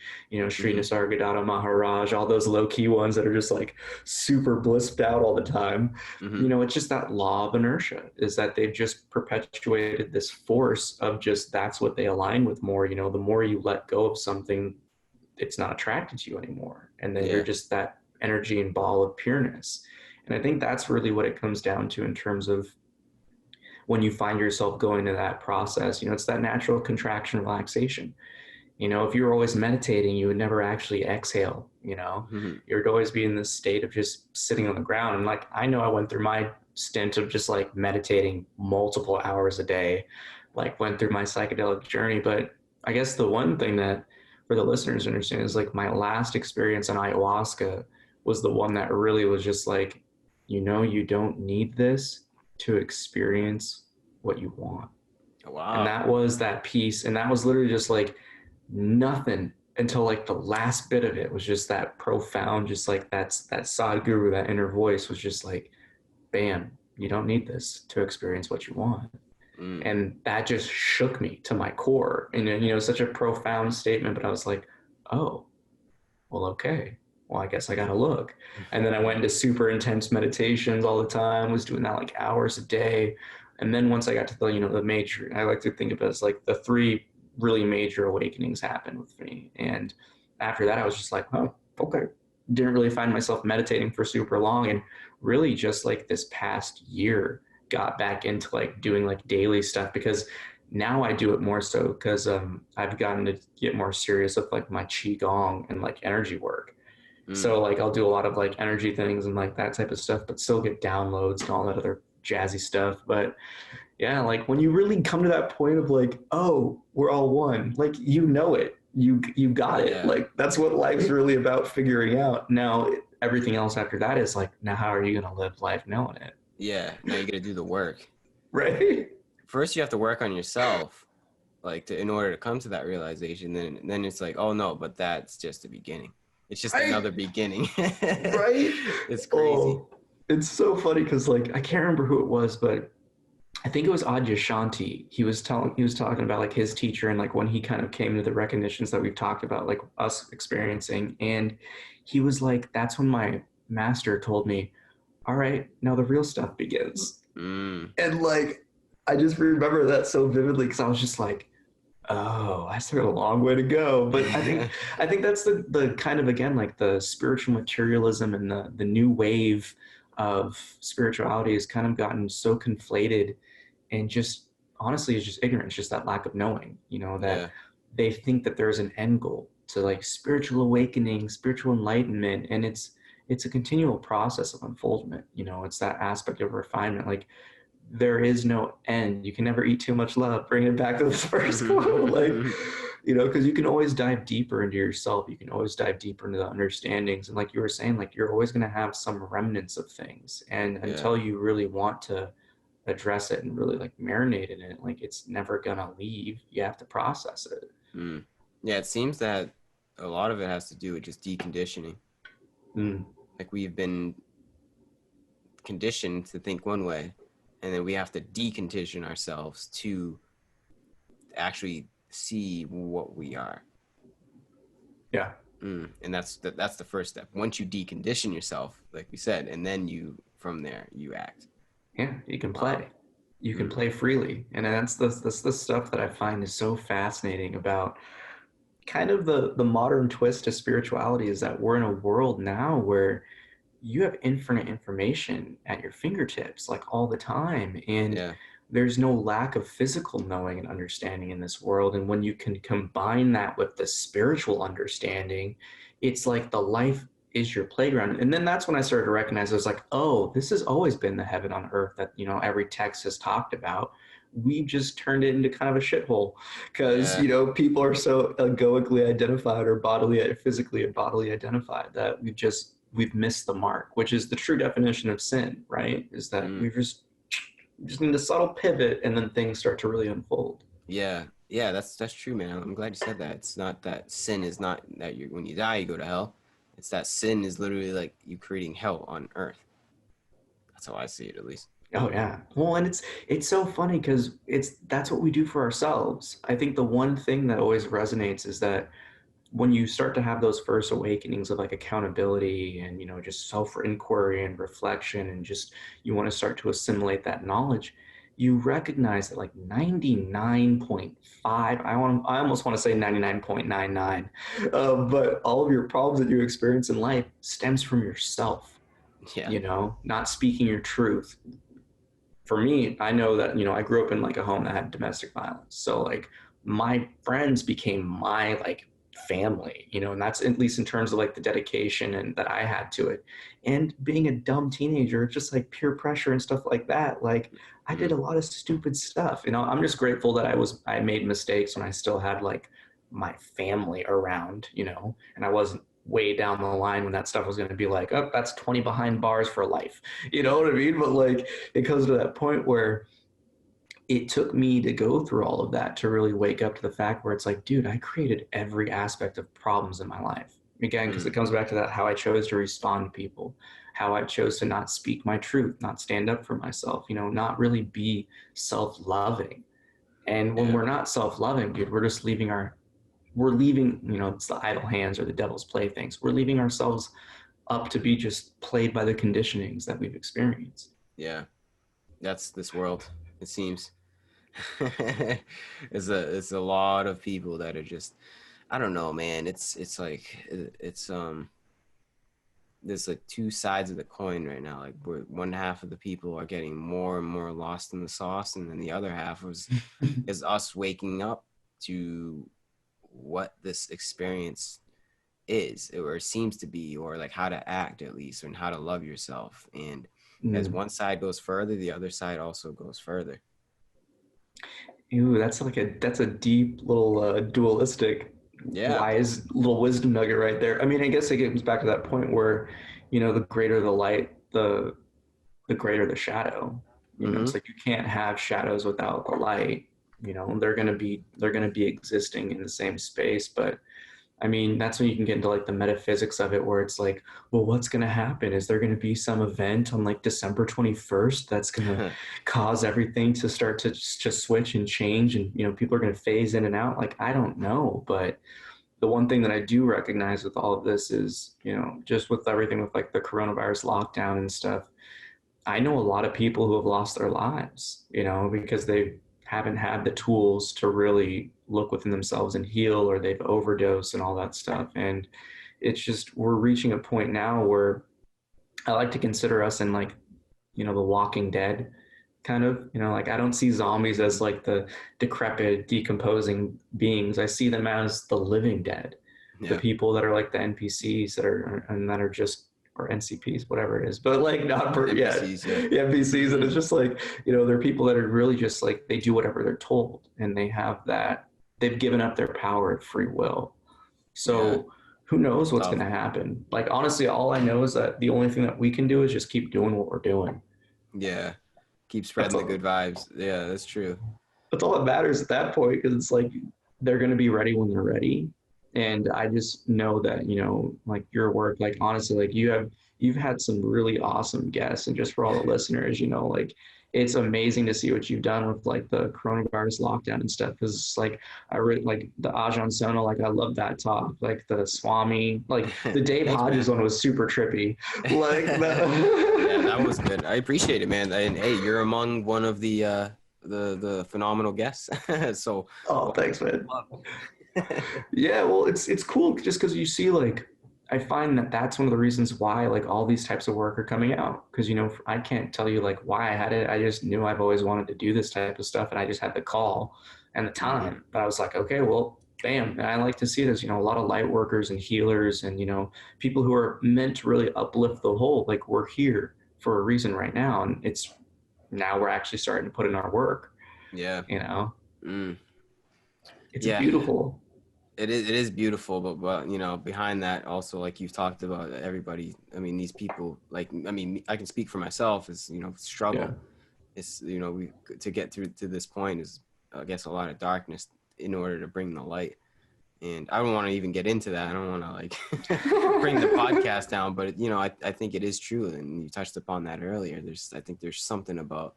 Sri Hmm. Nisargadatta Maharaj, all those low key ones that are just like super blissed out all the time. Hmm. It's just that law of inertia is that they've just perpetuated this force of just that's what they align with more. The more you let go of something, it's not attracted to you anymore. And then you're Yeah. just that energy and ball of pureness. And I think that's really what it comes down to in terms of when you find yourself going to that process. It's that natural contraction relaxation. If you were always meditating, you would never actually exhale. Hmm. You would always be in this state of just sitting on the ground. And like, I know I went through my stint of just like meditating multiple hours a day, like went through my psychedelic journey. But I guess the one thing that for the listeners to understand is like my last experience on ayahuasca was the one that really was just like, you don't need this to experience what you want. And Wow. that was that piece. And that was literally just like nothing until like the last bit of it was just that profound, just like that Sadhguru, that inner voice was just like, bam, you don't need this to experience what you want. Mm. And that just shook me to my core. And such a profound statement, but I was like, oh, well, okay. Well, I guess I gotta look. And then I went into super intense meditations all the time, was doing that like hours a day. And then once I got to the major, I like to think of it as like the three really major awakenings happened with me. And after that, I was just like, oh, okay. Didn't really find myself meditating for super long. And really just like this past year got back into like doing like daily stuff because now I do it more so because I've gotten to get more serious with like my qigong and like energy work. Mm. So like I'll do a lot of like energy things and like that type of stuff, but still get downloads and all that other jazzy stuff. But yeah, like when you really come to that point of like, oh, we're all one, like it, you got it. Yeah. Like that's what life's really about figuring out. Now everything else after that is like, now how are you gonna live life knowing it? Yeah. Now you got to do the work. Right? First, you have to work on yourself, like in order to come to that realization. Then it's like, oh no, but that's just the beginning. It's just Right? another beginning. Right? It's crazy. Oh, it's so funny because like I can't remember who it was, but I think it was Adyashanti. He was talking about like his teacher and like when he kind of came to the recognitions that we've talked about, like us experiencing. And he was like, that's when my master told me, all right, now the real stuff begins. Mm. And like I just remember that so vividly because I was just like, Oh, I still got a long way to go, but I think that's the kind of, again, like the spiritual materialism and the new wave of spirituality has kind of gotten so conflated, and just honestly it's just ignorance, just that lack of knowing, that Yeah, they think that there's an end goal to like spiritual awakening, spiritual enlightenment, and it's a continual process of unfoldment. It's that aspect of refinement. Like, there is no end. You can never eat too much love. Bring it back to the first quote, like, because you can always dive deeper into yourself. You can always dive deeper into the understandings, and like you were saying, like you're always going to have some remnants of things, and yeah. until you really want to address it and really like marinate in it, like it's never gonna leave. You have to process it. Mm. Yeah, it seems that a lot of it has to do with just deconditioning. Mm. Like we've been conditioned to think one way, and then we have to decondition ourselves to actually see what we are. Yeah, And that's the first step. Once you decondition yourself, like we said, and then you from there you act. yeah, you can Wow. play. You can Mm. play freely, and that's the stuff that I find is so fascinating about kind of the modern twist to spirituality, is that we're in a world now where you have infinite information at your fingertips like all the time, and Yeah. there's no lack of physical knowing and understanding in this world. And when you can combine that with the spiritual understanding, it's like the life is your playground. And then that's when I started to recognize, I was like, oh, this has always been the heaven on earth that every text has talked about. We've just turned it into kind of a shithole because Yeah. people are so egoically identified, or physically and bodily identified, that we've missed the mark, which is the true definition of sin, right? Is that Mm. we just need a subtle pivot, and then things start to really unfold. Yeah. Yeah, that's true, man. I'm glad you said that. It's not that sin is not that you when you die you go to hell. It's that sin is literally like you creating hell on earth. That's how I see it, at least. Oh yeah. Well, and it's so funny because that's what we do for ourselves. I think the one thing that always resonates is that when you start to have those first awakenings of like accountability and just self inquiry and reflection, and just you want to start to assimilate that knowledge, you recognize that like 99.5, I almost want to say 99.99, but all of your problems that you experience in life stems from yourself, Yeah. not speaking your truth. For me, I know that, I grew up in like a home that had domestic violence. So like my friends became my like family, and that's at least in terms of like the dedication and that I had to it. And being a dumb teenager, just like peer pressure and stuff like that, like I did Mm. a lot of stupid stuff. I'm just grateful that I made mistakes when I still had like my family around, and I wasn't way down the line when that stuff was going to be like, oh, that's 20 behind bars for life. You know Yeah. what I mean? But like it comes to that point where it took me to go through all of that to really wake up to the fact where it's like, dude, I created every aspect of problems in my life. Again, because it Mm. comes back to that, how I chose to respond to people, how I chose to not speak my truth, not stand up for myself, not really be self-loving. And when Yeah. we're not self-loving, dude, we're leaving, it's the idle hands or the devil's playthings. We're leaving ourselves up to be just played by the conditionings that we've experienced. Yeah. That's this world, it seems. It's a lot of people that are just I don't know, man. It's like it's there's like two sides of the coin right now. Like where one half of the people are getting more and more lost in the sauce, and then the other half is us waking up to what this experience is or seems to be, or like how to act at least, and how to love yourself. And as Mm. one side goes further, the other side also goes further. Ooh, that's a deep little dualistic, Yeah. wise little wisdom nugget right there. I mean, I guess it comes back to that point where, the greater the light, the greater the shadow. Mm-hmm. It's like you can't have shadows without the light. They're gonna be existing in the same space, but I mean, that's when you can get into like the metaphysics of it, where it's like, well, what's going to happen? Is there going to be some event on like December 21st that's going to cause everything to start to just switch and change? And, people are going to phase in and out. Like, I don't know. But the one thing that I do recognize with all of this is, just with everything with like the coronavirus lockdown and stuff, I know a lot of people who have lost their lives, because haven't had the tools to really look within themselves and heal, or they've overdosed and all that stuff. And it's just, we're reaching a point now where I like to consider us in like, the Walking Dead kind of, like I don't see zombies as like the decrepit, decomposing beings. I see them as the living dead, the Yeah. people that are like the NPCs that are just, or NCPs, whatever it is, but like not per, yeah, NPCs, yeah. yeah, NPCs. And it's just like, they're people that are really just like, they do whatever they're told, and they have that, they've given up their power of free will. Yeah. So who knows what's going Tough. to happen? Like, honestly, all I know is that the only thing that we can do is just keep doing what we're doing. Yeah. Keep That's spreading the good all. vibes. Yeah, that's true. That's all that matters at that point, because it's like they're going to be ready when they're ready. And I just know that, like your work, like honestly, like you've had some really awesome guests. And just for all the listeners, like it's amazing to see what you've done with like the coronavirus lockdown and stuff. Cause like I really like the Ajahn Sona, like I love that talk, like the Swami, like the Dave Thanks, Hodges man. one was super trippy. Like Yeah, that that. was good. I appreciate it, man. And hey, you're among one of the phenomenal guests. So Oh, welcome thanks, to man. the club. Yeah, well, it's cool just because you see, like, I find that that's one of the reasons why like all these types of work are coming out. Because I can't tell you like why I had it. I just knew I've always wanted to do this type of stuff, and I just had the call and the Hmm. time. But I was like, okay, well, bam. And I like to see it as a lot of light workers and healers, and people who are meant to really uplift the whole. Like we're here for a reason right now, and it's now we're actually starting to put in our work. Yeah. You know, Mm. it's Yeah. beautiful. It is beautiful, but behind that also, like you've talked about, everybody, I mean, these people, like, I mean, I can speak for myself, is Yeah, struggle. It's we to get through to this point is, I guess, a lot of darkness in order to bring the light. And I don't want to even get into that. I don't want to like bring the podcast down, but I think it is true, and you touched upon that earlier. I think there's something about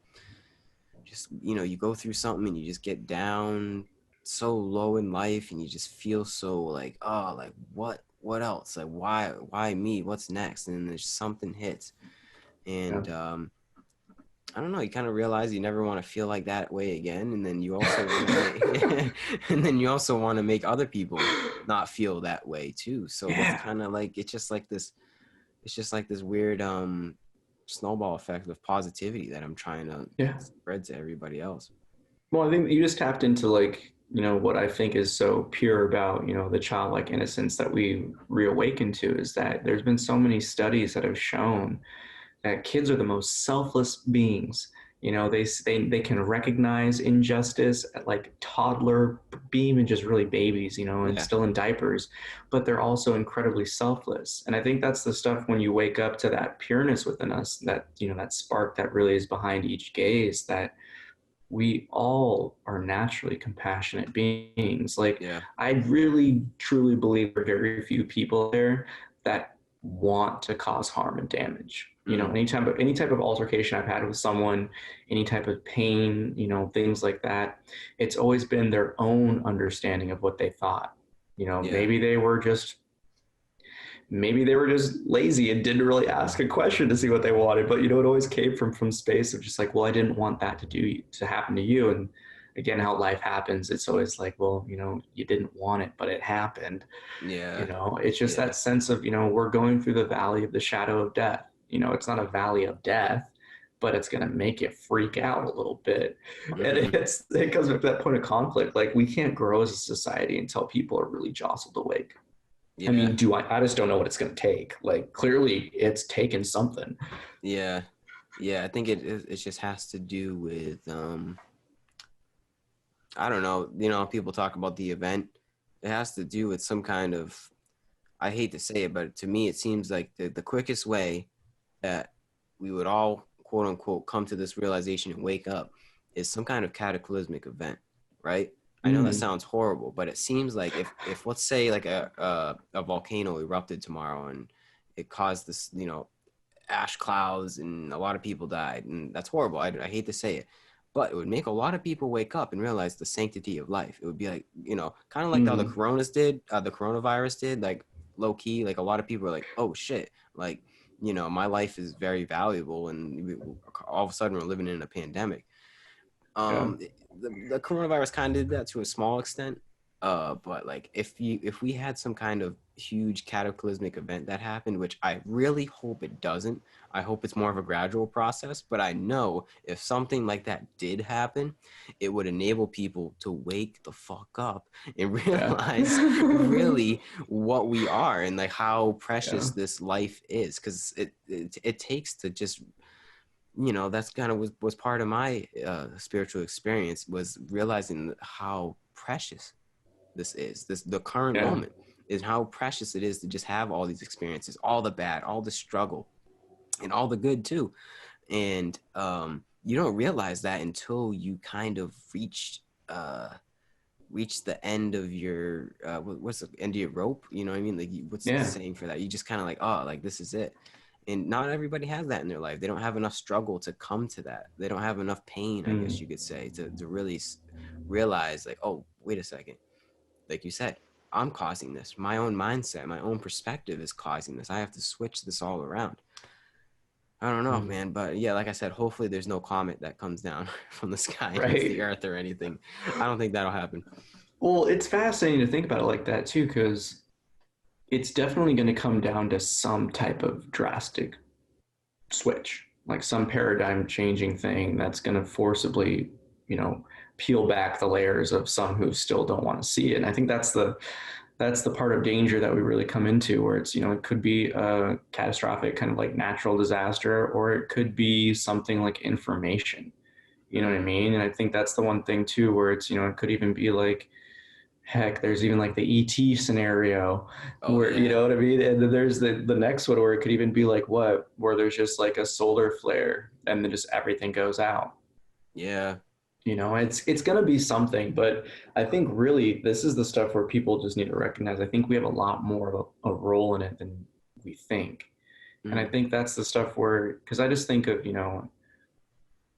just you go through something and you just get down so low in life, and you just feel so like, oh, like what else, like why me, what's next, and then there's something hits, yeah, and I don't know, you kind of realize you never want to feel like that way again, and then you also want to make and then you also want to make other people not feel that way too. So it's yeah, kind of like it's just like this weird snowball effect of positivity that I'm trying to yeah. spread to everybody else. Well, I think you just tapped into like, what I think is so pure about, the childlike innocence that we reawaken to is that there's been so many studies that have shown that kids are the most selfless beings. They can recognize injustice at like toddler, being just really babies, and Yeah. still in diapers, but they're also incredibly selfless. And I think that's the stuff when you wake up to that pureness within us, that, that spark that really is behind each gaze, that we all are naturally compassionate beings. Like, Yeah. I really truly believe there are very few people there that want to cause harm and damage. Mm. Any type of altercation I've had with someone, any type of pain, things like that, it's always been their own understanding of what they thought. Yeah. Maybe they were just lazy and didn't really ask a question to see what they wanted. But it always came from space of just like, well, I didn't want that to happen to you. And again, how life happens, it's always like, well, you didn't want it, but it happened. Yeah. It's just Yeah. that sense of, we're going through the valley of the shadow of death. It's not a valley of death, but it's going to make you freak out a little bit. And Hmm. it comes back to that point of conflict. Like, we can't grow as a society until people are really jostled awake. I Yeah. mean, I just don't know what it's going to take. Like, clearly it's taken something. Yeah. Yeah. I think it just has to do with I don't know, people talk about the event. It has to do with some kind of, I hate to say it, but to me, it seems like the quickest way that we would all, quote unquote, come to this realization and wake up is some kind of cataclysmic event, right? I know that Mm, sounds horrible, but it seems like if let's say like a volcano erupted tomorrow and it caused this, ash clouds and a lot of people died, and that's horrible. I hate to say it, but it would make a lot of people wake up and realize the sanctity of life. It would be like, kind of like how mm, the coronavirus did, like low key, like a lot of people are like, oh shit, like, my life is very valuable, and all of a sudden we're living in a pandemic. yeah. Um, the coronavirus kind of did that to a small extent. But like if we had some kind of huge cataclysmic event that happened, which I really hope it doesn't. I hope it's more of a gradual process. But I know if something like that did happen, it would enable people to wake the fuck up and Yeah. realize really what we are and like how Yeah. precious this life is. Because it takes to just that's kind of was part of my spiritual experience, was realizing how precious this is, the current Yeah. moment is how precious it is to just have all these experiences, all the bad, all the struggle, and all the good too. And you don't realize that until you kind of reach the end of your what's the end of your rope, you know what I mean, like what's the Yeah. saying for that, you just kind of like, oh, like this is it. And not everybody has that in their life. They don't have enough struggle to come to that. They don't have enough pain, I guess Mm. you could say, to really realize like, oh, wait a second, like you said, I'm causing this. My own mindset, my own perspective is causing this. I have to switch this all around. I don't know, Mm. man, but yeah, like I said, hopefully there's no comet that comes down from the sky and hits the Right. earth or anything. I don't think that'll happen. Well, it's fascinating to think about it like that too, because it's definitely going to come down to some type of drastic switch, like some paradigm changing thing that's going to forcibly, you know, peel back the layers of some who still don't want to see it. And I think that's the part of danger that we really come into, where it's, it could be a catastrophic kind of like natural disaster, or it could be something like information. You know what I Mm. mean? And I think that's the one thing too, where it's, it could even be like, heck, there's even like the ET scenario Oh where, you yeah, know what I mean? And then there's the next one where it could even be like what, where there's just like a solar flare and then just everything goes out. yeah. It's going to be something, but I think really this is the stuff where people just need to recognize. I think we have a lot more of a role in it than we think. And I Mm. think that's the stuff where, because I just think of,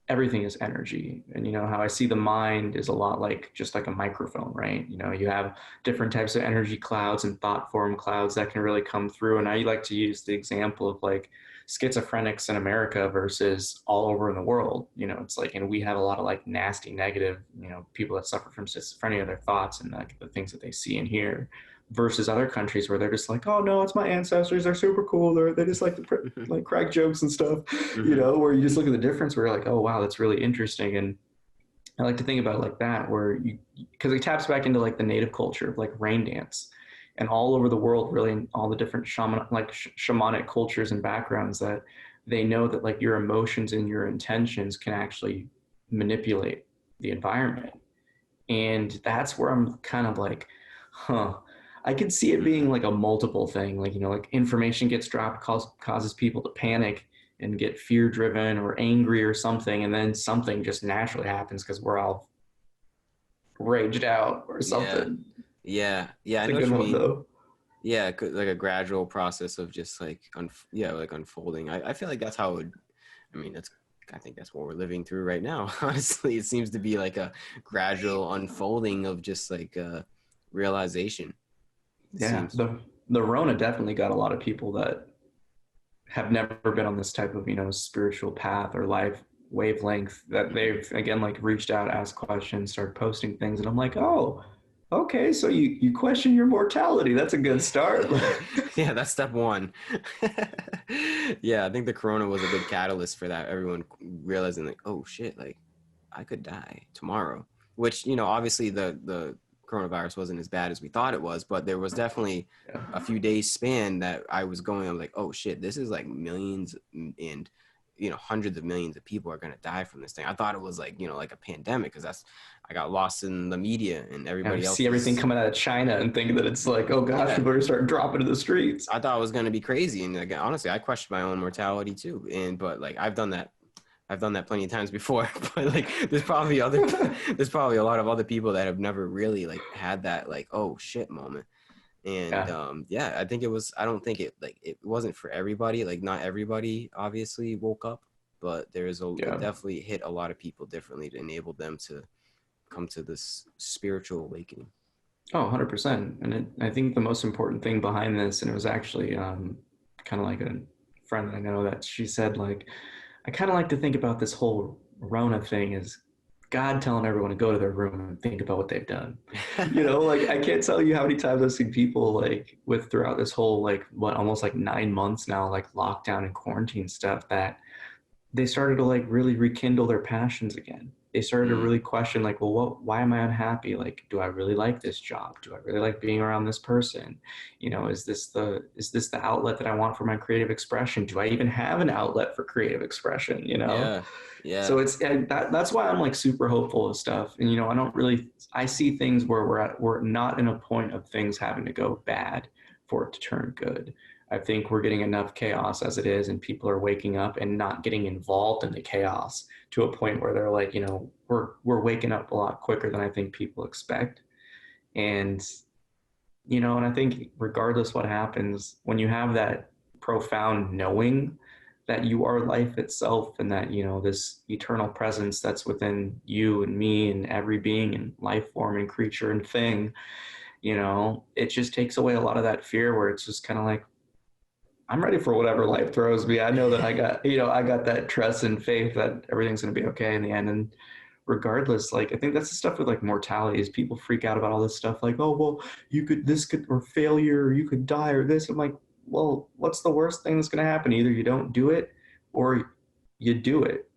everything is energy. And how I see the mind is a lot like just like a microphone, right? You have different types of energy clouds and thought form clouds that can really come through. And I like to use the example of like schizophrenics in America versus all over in the world. It's like, and we have a lot of like nasty negative, people that suffer from schizophrenia, their thoughts and like the things that they see and hear, versus other countries where they're just like, oh no, it's my ancestors, they're super cool, they just like to like crack jokes and stuff, Mm-hmm. where you just look at the difference where you're like, oh wow, that's really interesting. And I like to think about it like that, where because it taps back into like the native culture of like rain dance, and all over the world, really, in all the different shamanic cultures and backgrounds, that they know that like your emotions and your intentions can actually manipulate the environment. And that's where I'm kind of like, huh. I could see it being Mm-hmm. like a multiple thing, like like information gets dropped, causes people to panic and get fear driven or angry or something, and then something just naturally happens because we're all raged out or Yeah, something. yeah. I It's a know what good you one mean. though. Yeah, like a gradual process of just like yeah, like unfolding. I feel like that's how it would, I mean, I think that's what we're living through right now. Honestly, it seems to be like a gradual unfolding of just like realization. It Yeah, seems. the Rona definitely got a lot of people that have never been on this type of spiritual path or life wavelength, that Mhm. they've again like reached out, asked questions, started posting things, and I'm like, oh, okay, so you question your mortality. That's a good start. Yeah, that's step one. Yeah, I think the corona was a good catalyst for that. Everyone realizing like, oh shit, like I could die tomorrow. Which, obviously the coronavirus wasn't as bad as we thought it was, but there was definitely Yeah. a few days span that I was going, I'm like, oh shit, this is like millions and hundreds of millions of people are gonna die from this thing. I thought it was like, like a pandemic, because that's I got lost in the media and I everybody see else everything was. coming out of China and thinking that it's like, oh gosh, Yeah, people are starting dropping to the streets. I thought it was gonna be crazy, and like honestly, I questioned my own mortality too. And but like I've done that plenty of times before. But like there's probably a lot of other people that have never really like had that like, oh shit moment. And Yeah, yeah, I don't think it wasn't for everybody. Like not everybody obviously woke up, but it yeah. definitely hit a lot of people differently to enable them to come to this spiritual awakening. Oh, 100%. And I think the most important thing behind this, and it was actually kind of like a friend that I know, that she said, like, I kind of like to think about this whole Rona thing as God telling everyone to go to their room and think about what they've done. Like I can't tell you how many times I've seen people like with throughout this whole like what almost like 9 months now, like lockdown and quarantine stuff, that they started to like really rekindle their passions again. They started to Mm, really question like, well, why am I unhappy? Like, do I really like this job? Do I really like being around this person? Is this the outlet that I want for my creative expression? Do I even have an outlet for creative expression? yeah, So yeah. that's why I'm like super hopeful of stuff. And I see things where we're not in a point of things having to go bad for it to turn good. I think we're getting enough chaos as it is, and people are waking up and not getting involved in the chaos to a point where they're like, we're waking up a lot quicker than I think people expect. And and I think regardless what happens, when you have that profound knowing that you are life itself and that, this eternal presence that's within you and me and every being and life form and creature and thing, it just takes away a lot of that fear where it's just kind of like, I'm ready for whatever life throws me. I know that I got that trust and faith that everything's going to be okay in the end. And regardless, like I think that's the stuff with like mortality is people freak out about all this stuff like, oh well, this could or failure or you could die or this. I'm like, well, what's the worst thing that's going to happen? Either you don't do it or you do it.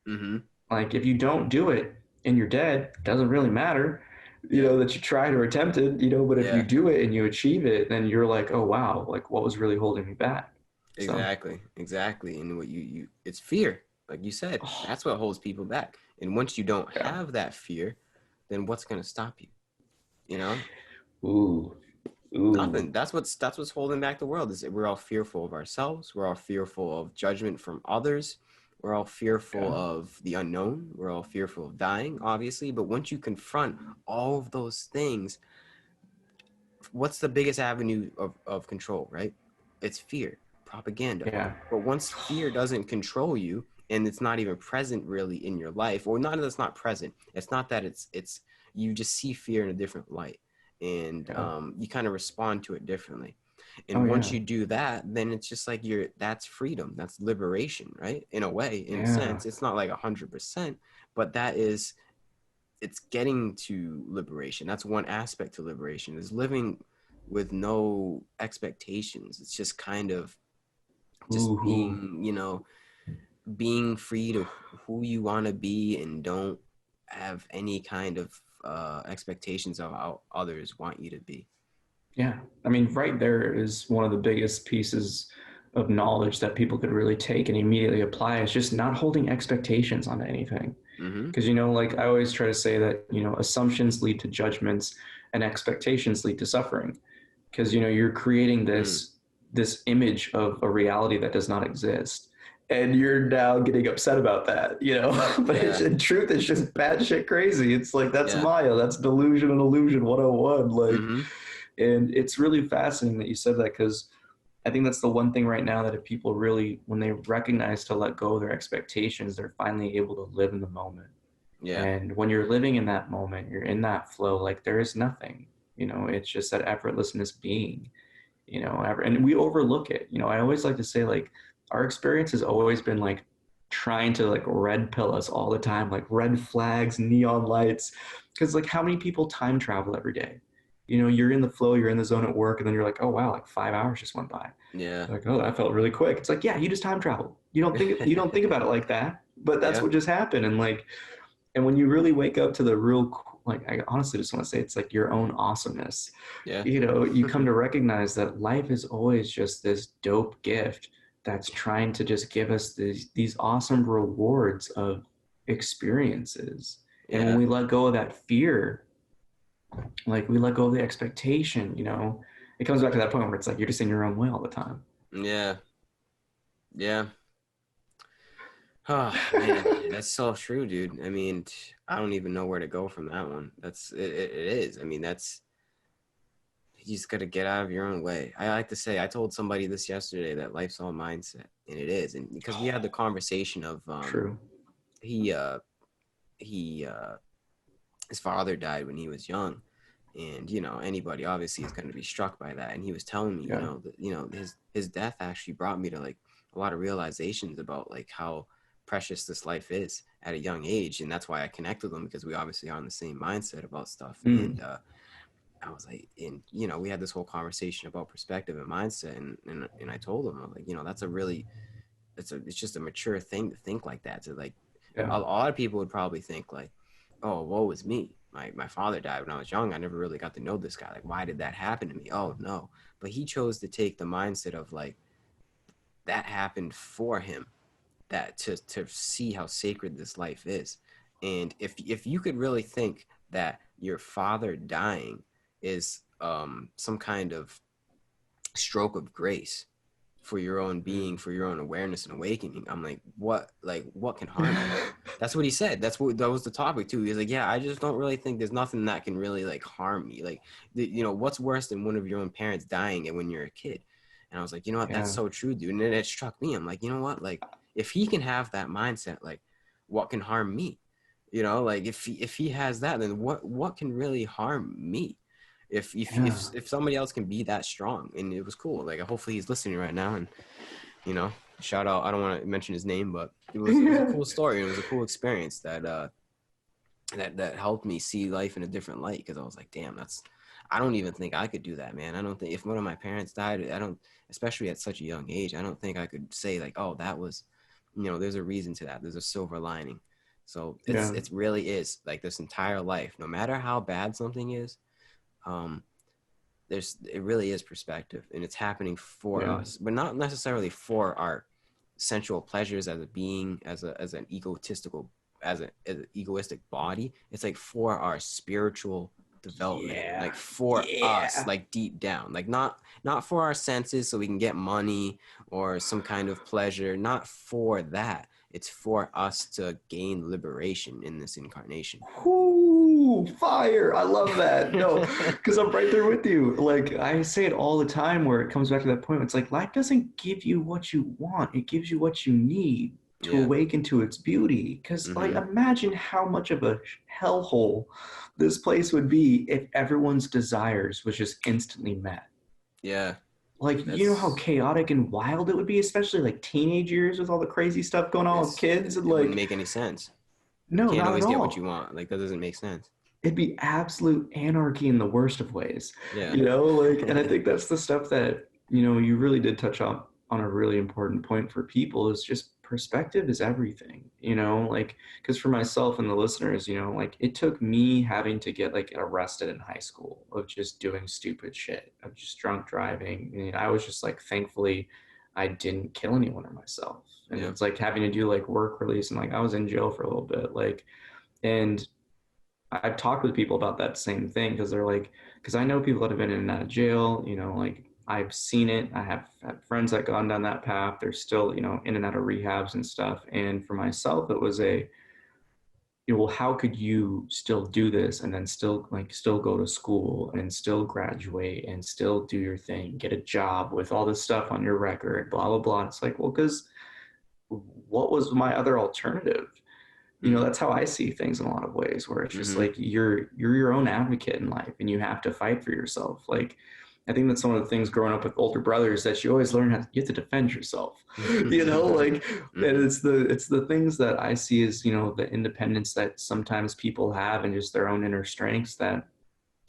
Mm-hmm. Like if you don't do it and you're dead, it doesn't really matter, Yeah, that you tried or attempted, but if you yeah. do it and you achieve it, then you're like, oh wow, like what was really holding me back? So, Exactly, exactly. And what it's fear, like you said, oh, that's what holds people back. And once you don't yeah. have that fear, then what's going to stop you? You know, Ooh, ooh, nothing. That's what's holding back the world. Is that we're all fearful of ourselves. We're all fearful of judgment from others. We're all fearful yeah, of the unknown. We're all fearful of dying, obviously. But once you confront all of those things, what's the biggest avenue of control, right? It's fear, propaganda. yeah. But once fear doesn't control you and it's not even present really in your life, or not that it's not present, it's not that it's you just see fear in a different light, and Yeah. you kind of respond to it differently. Oh And once yeah. you do that, then it's just like that's freedom, that's liberation, right? In a way, in a Yeah. sense, it's not like 100%, but that is, it's getting to liberation. That's one aspect to liberation, is living with no expectations. It's just kind of just Ooh. being, being free to who you want to be, and don't have any kind of expectations of how others want you to be. Yeah. I mean, right there is one of the biggest pieces of knowledge that people could really take and immediately apply is just not holding expectations on anything. Mm-hmm. Because, like I always try to say that, assumptions lead to judgments and expectations lead to suffering. Because, you're creating Mm. this image of a reality that does not exist. And you're now getting upset about that, but Yeah. in truth, it's just bad shit crazy. It's like, that's Yeah. Maya, that's delusion and illusion 101. Like, Mm-hmm. and it's really fascinating that you said that because I think that's the one thing right now that if people really, when they recognize to let go of their expectations, they're finally able to live in the moment. Yeah. And when you're living in that moment, you're in that flow, like there is nothing, it's just that effortlessness being, and we overlook it. I always like to say, like, our experience has always been like trying to like red pill us all the time, like red flags, neon lights. Because, like, how many people time travel every day? You're in the flow, you're in the zone at work, and then you're like, oh, wow, like 5 hours just went by. Yeah. Like, oh, that felt really quick. It's like, yeah, you just time travel. You don't think about it like that, but that's Yeah. what just happened. And like, and when you really wake up to the real, like, I honestly just want to say it's like your own awesomeness. Yeah. You come to recognize that life is always just this dope gift that's trying to just give us these awesome rewards of experiences. And when Yeah. we let go of that fear, like we let go of the expectation, it comes back to that point where it's like you're just in your own way all the time. Yeah. Yeah. Oh man, that's so true, dude. I mean, I don't even know where to go from that one. It is. I mean, that's, you just got to get out of your own way. I like to say, I told somebody this yesterday, that life's all mindset, and it is. And because we had the conversation of True. he he his father died when he was young, and anybody obviously is going to be struck by that. And he was telling me, Yeah. that his death actually brought me to like a lot of realizations about like how precious this life is, at a young age, and that's why I connect with him, because we obviously are on the same mindset about stuff. Mm. And I was like, and we had this whole conversation about perspective and mindset, and I told him, I'm like, that's a really, it's just a mature thing to think like that. To like, Yeah. a lot of people would probably think like, oh, woe is me. My father died when I was young. I never really got to know this guy. Like, why did that happen to me? Oh no. But he chose to take the mindset of like, that happened for him, that to see how sacred this life is. And if you could really think that your father dying is some kind of stroke of grace for your own being, for your own awareness and awakening, I'm like what can harm you? That's what he said. That was the topic too. He's like, yeah, I just don't really think there's nothing that can really like harm me. Like, what's worse than one of your own parents dying and when you're a kid? And I was like, you know what, that's Yeah. so true, dude. And it struck me. I'm like, you know what, like, if he can have that mindset, like, what can harm me? Like, if he has that, then what can really harm me? Yeah. If somebody else can be that strong. And it was cool. Like, hopefully he's listening right now, and you know shout out, I don't want to mention his name, but it was a cool story. It was a cool experience that helped me see life in a different light, because I was like, damn, I don't even think I could do that, man. I don't think, if one of my parents died, I don't, especially at such a young age, I don't think I could say like, oh, that was, there's a reason to that, there's a silver lining. So Yeah. it really is like, this entire life, no matter how bad something is, um it really is perspective, and it's happening for Yeah. us, but not necessarily for our sensual pleasures as a being, as an egotistical, as an egoistic body. It's like for our spiritual development, Yeah. like for us, Yeah. like deep down, like not for our senses so we can get money or some kind of pleasure, not for that. It's for us to gain liberation in this incarnation. Whoo, fire. I love that. No, because I'm right there with you. Like, I say it all the time where it comes back to that point. It's like life doesn't give you what you want, it gives you what you need to Yeah. awaken to its beauty. Because, like, Mm-hmm. imagine how much of a hellhole this place would be if everyone's desires was just instantly met. Yeah. Like, you know how That's chaotic and wild it would be, especially like teenage years with all the crazy stuff going on with kids. And it wouldn't like, make any sense. You no, can't not at always get what you all. want. Like, that doesn't make sense. It'd be absolute anarchy in the worst of ways, Yeah. you know, like, and I think that's the stuff that, you really did touch on a really important point for people is just perspective is everything, like, because for myself and the listeners, like it took me having to get like arrested in high school of just doing stupid shit, of just drunk driving. And I was just like, thankfully, I didn't kill anyone or myself. And Yeah. it's like having to do like work release and like I was in jail for a little bit, like, and I've talked with people about that same thing because they're like, because I know people that have been in and out of jail, like I've seen it. I have had friends that gone down that path. They're still, in and out of rehabs and stuff. And for myself, it was well, how could you still do this and then still go to school and still graduate and still do your thing, get a job with all this stuff on your record, blah, blah, blah. It's like, well, because what was my other alternative? Mm. That's how I see things in a lot of ways, where it's just Mm-hmm. like you're your own advocate in life and you have to fight for yourself. Like, I think that's one of the things growing up with older brothers, that you always learn how you have to defend yourself. Like, and Mm-hmm. it's the things that I see as, the independence that sometimes people have and just their own inner strengths that,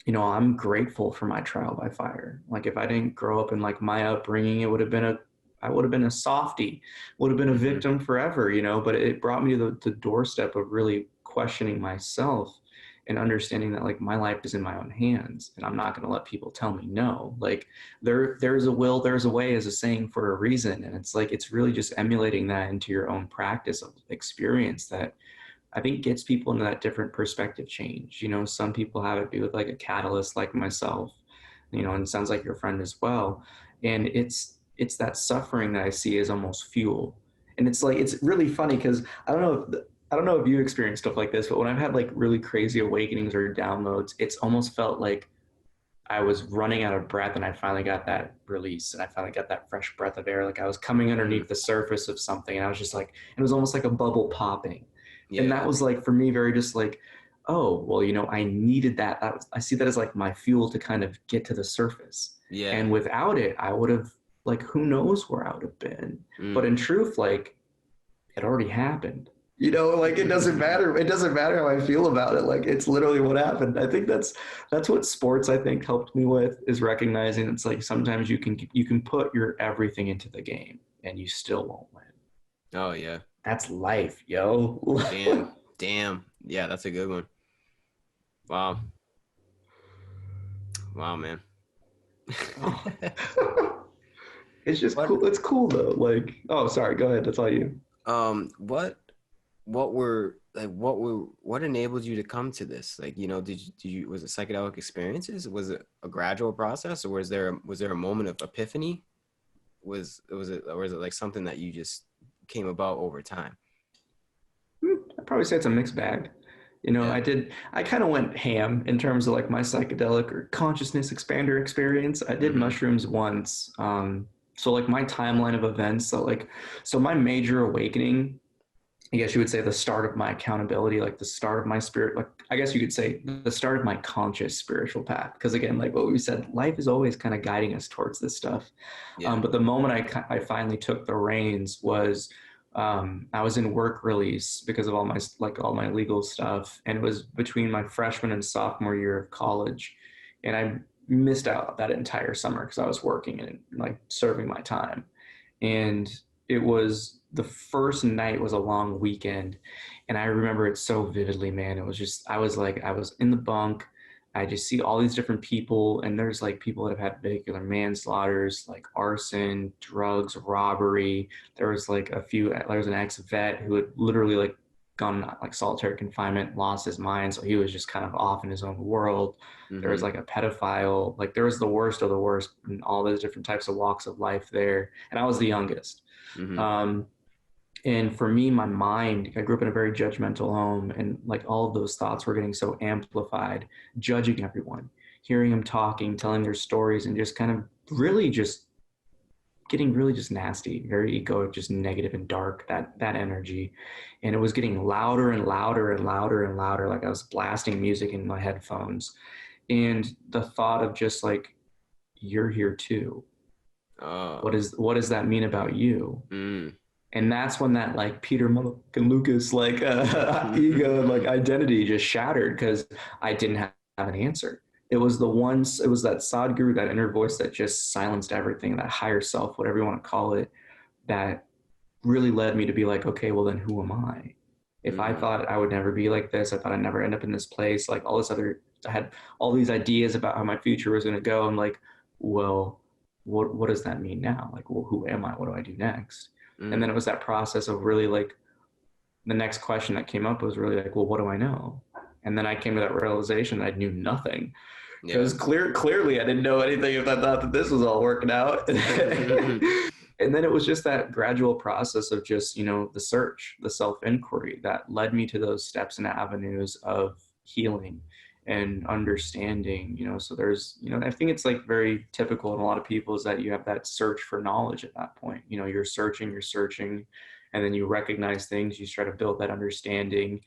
I'm grateful for my trial by fire. Like, if I didn't grow up in like my upbringing, I would have been a softie, would have been a Mm-hmm. victim forever, but it brought me to the doorstep of really questioning myself and understanding that like my life is in my own hands and I'm not going to let people tell me no. Like, there's a will, there's a way is a saying for a reason. And it's like, it's really just emulating that into your own practice of experience that I think gets people into that different perspective change. Some people have it be with like a catalyst like myself, and it sounds like your friend as well. And it's that suffering that I see as almost fuel. And it's like, it's really funny because I don't know if you experience stuff like this, but when I've had like really crazy awakenings or downloads, it's almost felt like I was running out of breath and I finally got that release and I finally got that fresh breath of air. Like I was coming Mm-hmm. underneath the surface of something and I was just like, it was almost like a bubble popping. And that Yeah. was like, for me, very just like, oh, well, I needed that. I see that as like my fuel to kind of get to the surface. Yeah. And without it, I would have, like, who knows where I would have been. But Mm. in truth, like, it already happened. Like it doesn't matter. It doesn't matter how I feel about it. Like it's literally what happened. I think that's what sports I think helped me with, is recognizing it's like sometimes you can put your everything into the game and you still won't win. Oh yeah. That's life, yo. Damn. Damn. Yeah, that's a good one. Wow. Wow, man. It's just what cool. It's cool though. Like, oh, sorry. Go ahead. That's all you. what what enabled you to come to this? Like, did you was it psychedelic experiences? Was it a gradual process, or was there a moment of epiphany? Was it like something that you just came about over time? I'd probably say it's a mixed bag. Yeah. I kind of went ham in terms of like my psychedelic or consciousness expander experience. I did Mm-hmm. mushrooms once. So like my timeline of events, so my major awakening, I guess you would say the start of my accountability, like the start of my spirit, like I guess you could say the start of my conscious spiritual path. Because again, like what we said, life is always kind of guiding us towards this stuff. Yeah. But the moment I finally took the reins was I was in work release because of all my legal stuff, and it was between my freshman and sophomore year of college, and I missed out that entire summer because I was working and like serving my time, and it was the first night was a long weekend, and I remember it so vividly, man. It was just I was in the bunk. I just see all these different people, and there's like people that have had vehicular manslaughters, like arson, drugs, robbery. There was like there was an ex-vet who had literally like gone like solitary confinement, lost his mind, so he was just kind of off in his own world. There was Mm-hmm. like a pedophile, like there was the worst of the worst in all those different types of walks of life there, and I was the youngest. Mm-hmm. um, and for me, my mind, I grew up in a very judgmental home, and like all of those thoughts were getting so amplified, judging everyone, hearing them talking, telling their stories, and just kind of really just getting really just nasty, very egoic, just negative and dark, that energy. And it was getting louder and louder and louder and louder, like I was blasting music in my headphones. And the thought of just like, you're here too. Oh. What does that mean about you? Mm. And that's when that like Peter motherfucking Lucas like ego and like identity just shattered because I didn't have an answer. It was that Sadhguru, that inner voice that just silenced everything, that higher self, whatever you want to call it, that really led me to be like, okay, well then who am I? If I Mm-hmm. thought I would never be like this, I thought I'd never end up in this place, like all this other, I had all these ideas about how my future was going to go. I'm like, well, what does that mean now? Like, well, who am I? What do I do next? And then Mm. it was that process of really like the next question that came up was really like, well, what do I know? And then I came to that realization that I knew nothing Yeah. because clearly I didn't know anything if I thought that this was all working out. And then it was just that gradual process of just, the search, the self inquiry that led me to those steps and avenues of healing and understanding. So there's, I think it's like very typical in a lot of people is that you have that search for knowledge at that point. You're searching, and then you recognize things, you try to build that understanding,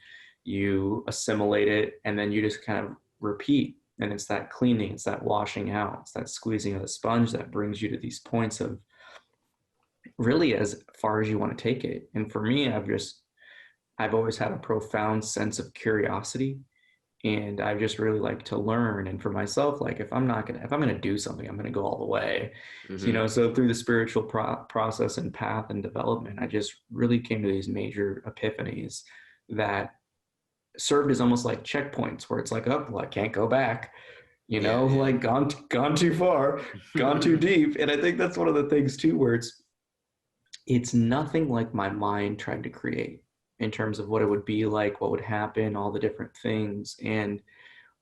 you assimilate it, and then you just kind of repeat. And it's that cleaning, it's that washing out, it's that squeezing of the sponge that brings you to these points of really as far as you want to take it. And for me, I've always had a profound sense of curiosity, and I just really like to learn. And for myself, like if I'm gonna do something, I'm gonna go all the way. Mm-hmm. So through the spiritual process and path and development, I just really came to these major epiphanies that served as almost like checkpoints where it's like, oh, well, I can't go back. Yeah, yeah. Like gone too far, gone too deep. And I think that's one of the things too, where it's nothing like my mind tried to create in terms of what it would be like, what would happen, all the different things. And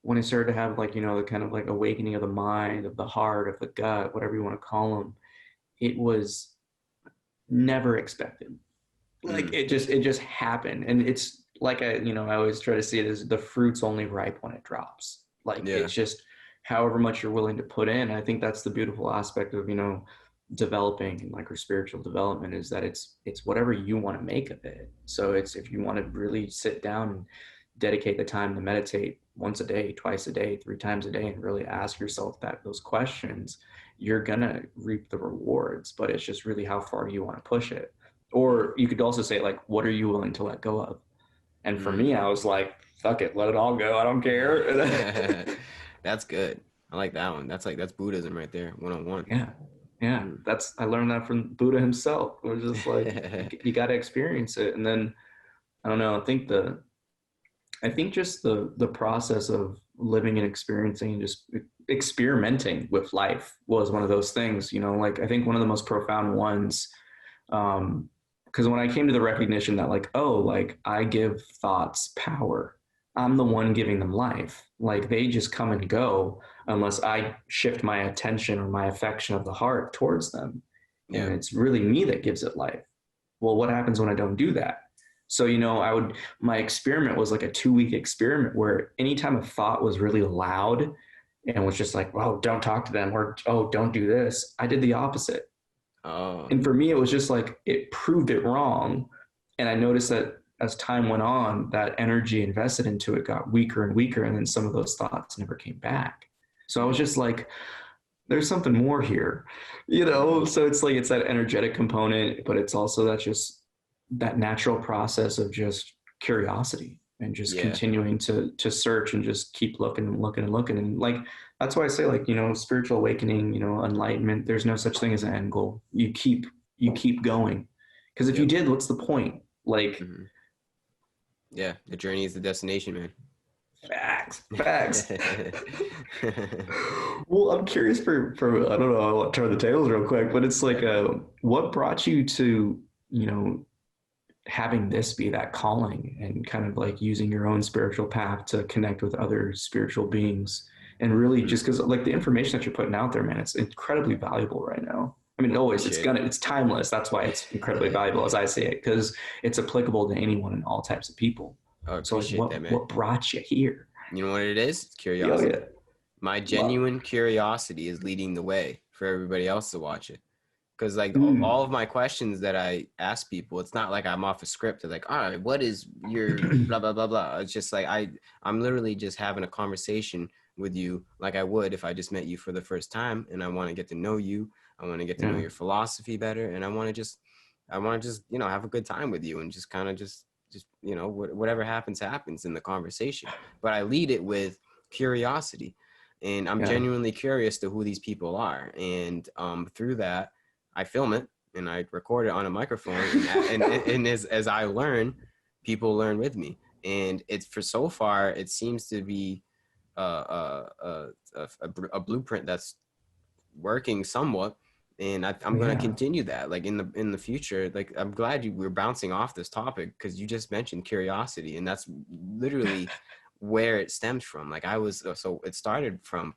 when I started to have like, the kind of like awakening of the mind, of the heart, of the gut, whatever you want to call them, it was never expected. Like Mm. it just happened. And it's like I always try to see it as the fruit's only ripe when it drops. Like Yeah. it's just however much you're willing to put in. I think that's the beautiful aspect of, developing and like our spiritual development is that it's whatever you want to make of it. So it's if you want to really sit down and dedicate the time to meditate once a day, twice a day, three times a day, and really ask yourself those questions, you're gonna reap the rewards. But it's just really how far you want to push it. Or you could also say, like, what are you willing to let go of? And for me, I was like, fuck it, let it all go. I don't care. That's good. I like that one. That's Buddhism right there, 101. Yeah. Yeah. I learned that from Buddha himself. It was just like, you got to experience it. And then, I don't know, I think just the process of living and experiencing and just experimenting with life was one of those things, like I think one of the most profound ones. Because when I came to the recognition that like, oh, like I give thoughts power, I'm the one giving them life. Like they just come and go unless I shift my attention or my affection of the heart towards them. And Yeah. it's really me that gives it life. Well, what happens when I don't do that? So, my experiment was like a 2-week experiment where anytime a thought was really loud and was just like, well, don't talk to them, or, oh, don't do this, I did the opposite. Oh. And for me, it was just like, it proved it wrong. And I noticed that as time went on, that energy invested into it got weaker and weaker. And then some of those thoughts never came back. So I was just like, there's something more here, So it's like, it's that energetic component, but it's also that natural process of just curiosity and just continuing to search and just keep looking and looking and looking. And like, that's why I say, like, spiritual awakening, enlightenment, there's no such thing as an end goal. You keep going. Because if you did, what's the point? Like, yeah, the journey is the destination, man. Facts. Well, I'm curious for I don't know, I want to turn the tables real quick, but it's like, what brought you to, having this be that calling and kind of like using your own spiritual path to connect with other spiritual beings, and really just because like the information that you're putting out there, man, it's incredibly valuable right now. I mean, always it's timeless. That's why it's incredibly valuable, as I say it, because it's applicable to anyone and all types of people. I appreciate that, man. What brought you here? You know what it is? It's curiosity. Oh, yeah. My genuine curiosity is leading the way for everybody else to watch it. Because like all of my questions that I ask people, it's not like I'm off a script. It's like, all right, what is your blah, blah, blah, blah. It's just like I'm literally just having a conversation with you like I would if I just met you for the first time, and I want to get to know you. I want to get to know your philosophy better, and I want to just have a good time with you, and just kind of just whatever happens in the conversation. But I lead it with curiosity, and I'm genuinely curious to who these people are, and through that I film it and I record it on a microphone, and as I learn, people learn with me, and it's for so far it seems to be a blueprint that's working somewhat. And I'm going to continue that, like in the future. Like, I'm glad we're bouncing off this topic, because you just mentioned curiosity, and that's literally where it stems from. Like it started from,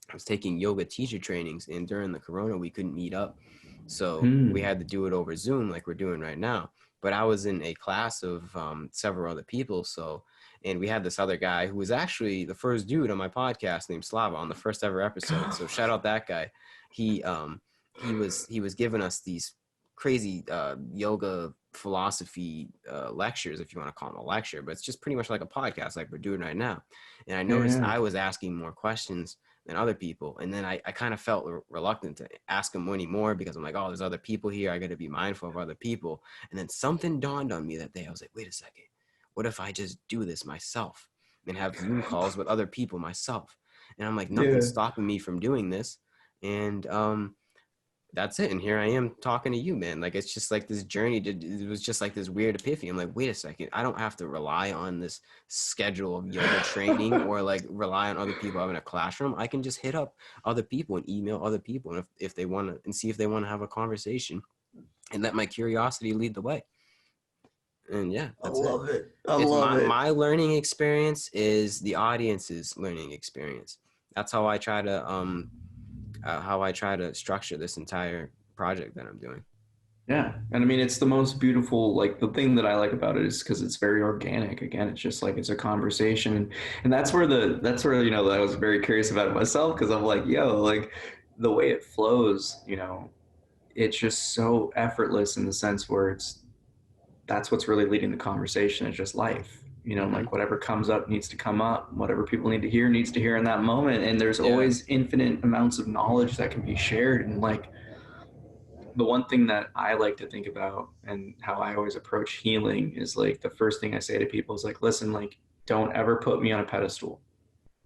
I was taking yoga teacher trainings, and during the corona we couldn't meet up, so we had to do it over Zoom like we're doing right now. But I was in a class of several other people, and we had this other guy who was actually the first dude on my podcast named Slava on the first ever episode. So shout out that guy. He was giving us these crazy yoga philosophy lectures, if you want to call them a lecture, but it's just pretty much like a podcast like we're doing right now. And I noticed I was asking more questions than other people, and then I kind of felt reluctant to ask him any more, because I'm like, oh, there's other people here, I got to be mindful of other people. And then something dawned on me that day. I was like, wait a second, what if I just do this myself and have Zoom calls with other people myself? And I'm like, nothing's stopping me from doing this. And that's it. And here I am talking to you, man. Like, it's just like this journey. It was just like this weird epiphany. I'm like, wait a second, I don't have to rely on this schedule of yoga training or like rely on other people having a classroom. I can just hit up other people and email other people, and if they want to, and see if they want to have a conversation, and let my curiosity lead the way. And that's I love it. My learning experience is the audience's learning experience. That's how I try to structure this entire project that I'm doing. Yeah. And I mean, it's the most beautiful, like the thing that I like about it is because it's very organic. Again, it's just like, it's a conversation. And that's where I was very curious about it myself, because I'm like, like the way it flows, it's just so effortless in the sense where that's what's really leading the conversation. It's just life. Like whatever comes up needs to come up. Whatever people need to hear needs to hear in that moment. And there's always infinite amounts of knowledge that can be shared. And like, the one thing that I like to think about and how I always approach healing is like the first thing I say to people is like, listen, like, don't ever put me on a pedestal,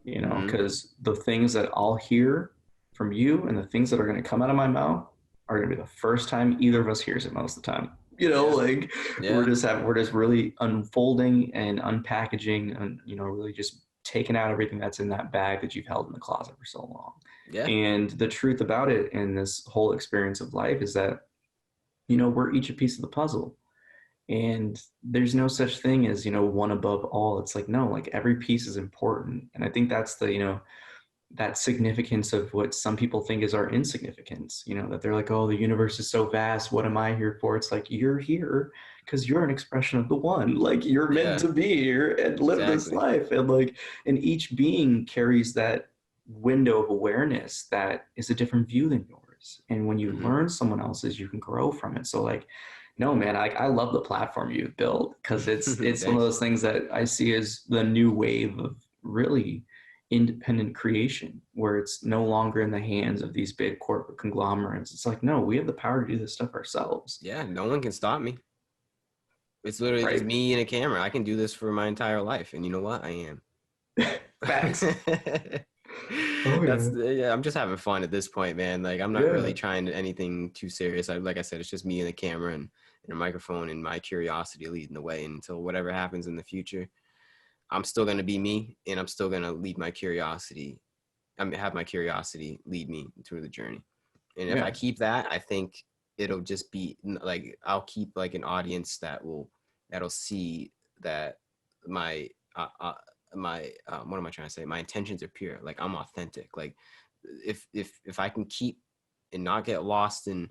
you know, Mm-hmm. because the things that I'll hear from you and the things that are going to come out of my mouth are going to be the first time either of us hears it most of the time. You know, Yeah. like Yeah. we're just really unfolding and unpackaging and, you know, really just taking out everything that's in that bag that you've held in the closet for so long. Yeah. And the truth about it in this whole experience of life is that, you know, we're each a piece of the puzzle. And there's no such thing as, you know, one above all. It's like, no, like every piece is important. And I think that's the, you know, that significance of what some people think is our insignificance, you know, that they're like, oh, the universe is so vast. What am I here for? It's like, you're here because you're an expression of the one. Like, you're meant Yeah. to be here and live this Exactly. life. And like, and each being carries that window of awareness that is a different view than yours. And when you Mm-hmm. learn someone else's, you can grow from it. So like, no, man, I love the platform you've built because it's one of Thanks. those things that I see as the new wave of really independent creation where it's no longer in the hands of these big corporate conglomerates. It's like, no, we have the power to do this stuff ourselves. Yeah. No one can stop me. It's literally just Right? me and a camera. I can do this for my entire life, and you know what? I am. Facts. Oh That's yeah. yeah. I'm just having fun at this point, man. Like I'm not Yeah. really trying to anything too serious. Like I said, it's just me and a camera and a microphone and my curiosity leading the way. And until whatever happens in the future, I'm still gonna be me, and I'm still gonna lead my curiosity. I mean, have my curiosity lead me through the journey. And if I Yeah. keep that, I think it'll just be like I'll keep like an audience that'll see that my what am I trying to say? My intentions are pure. Like I'm authentic. Like if I can keep and not get lost in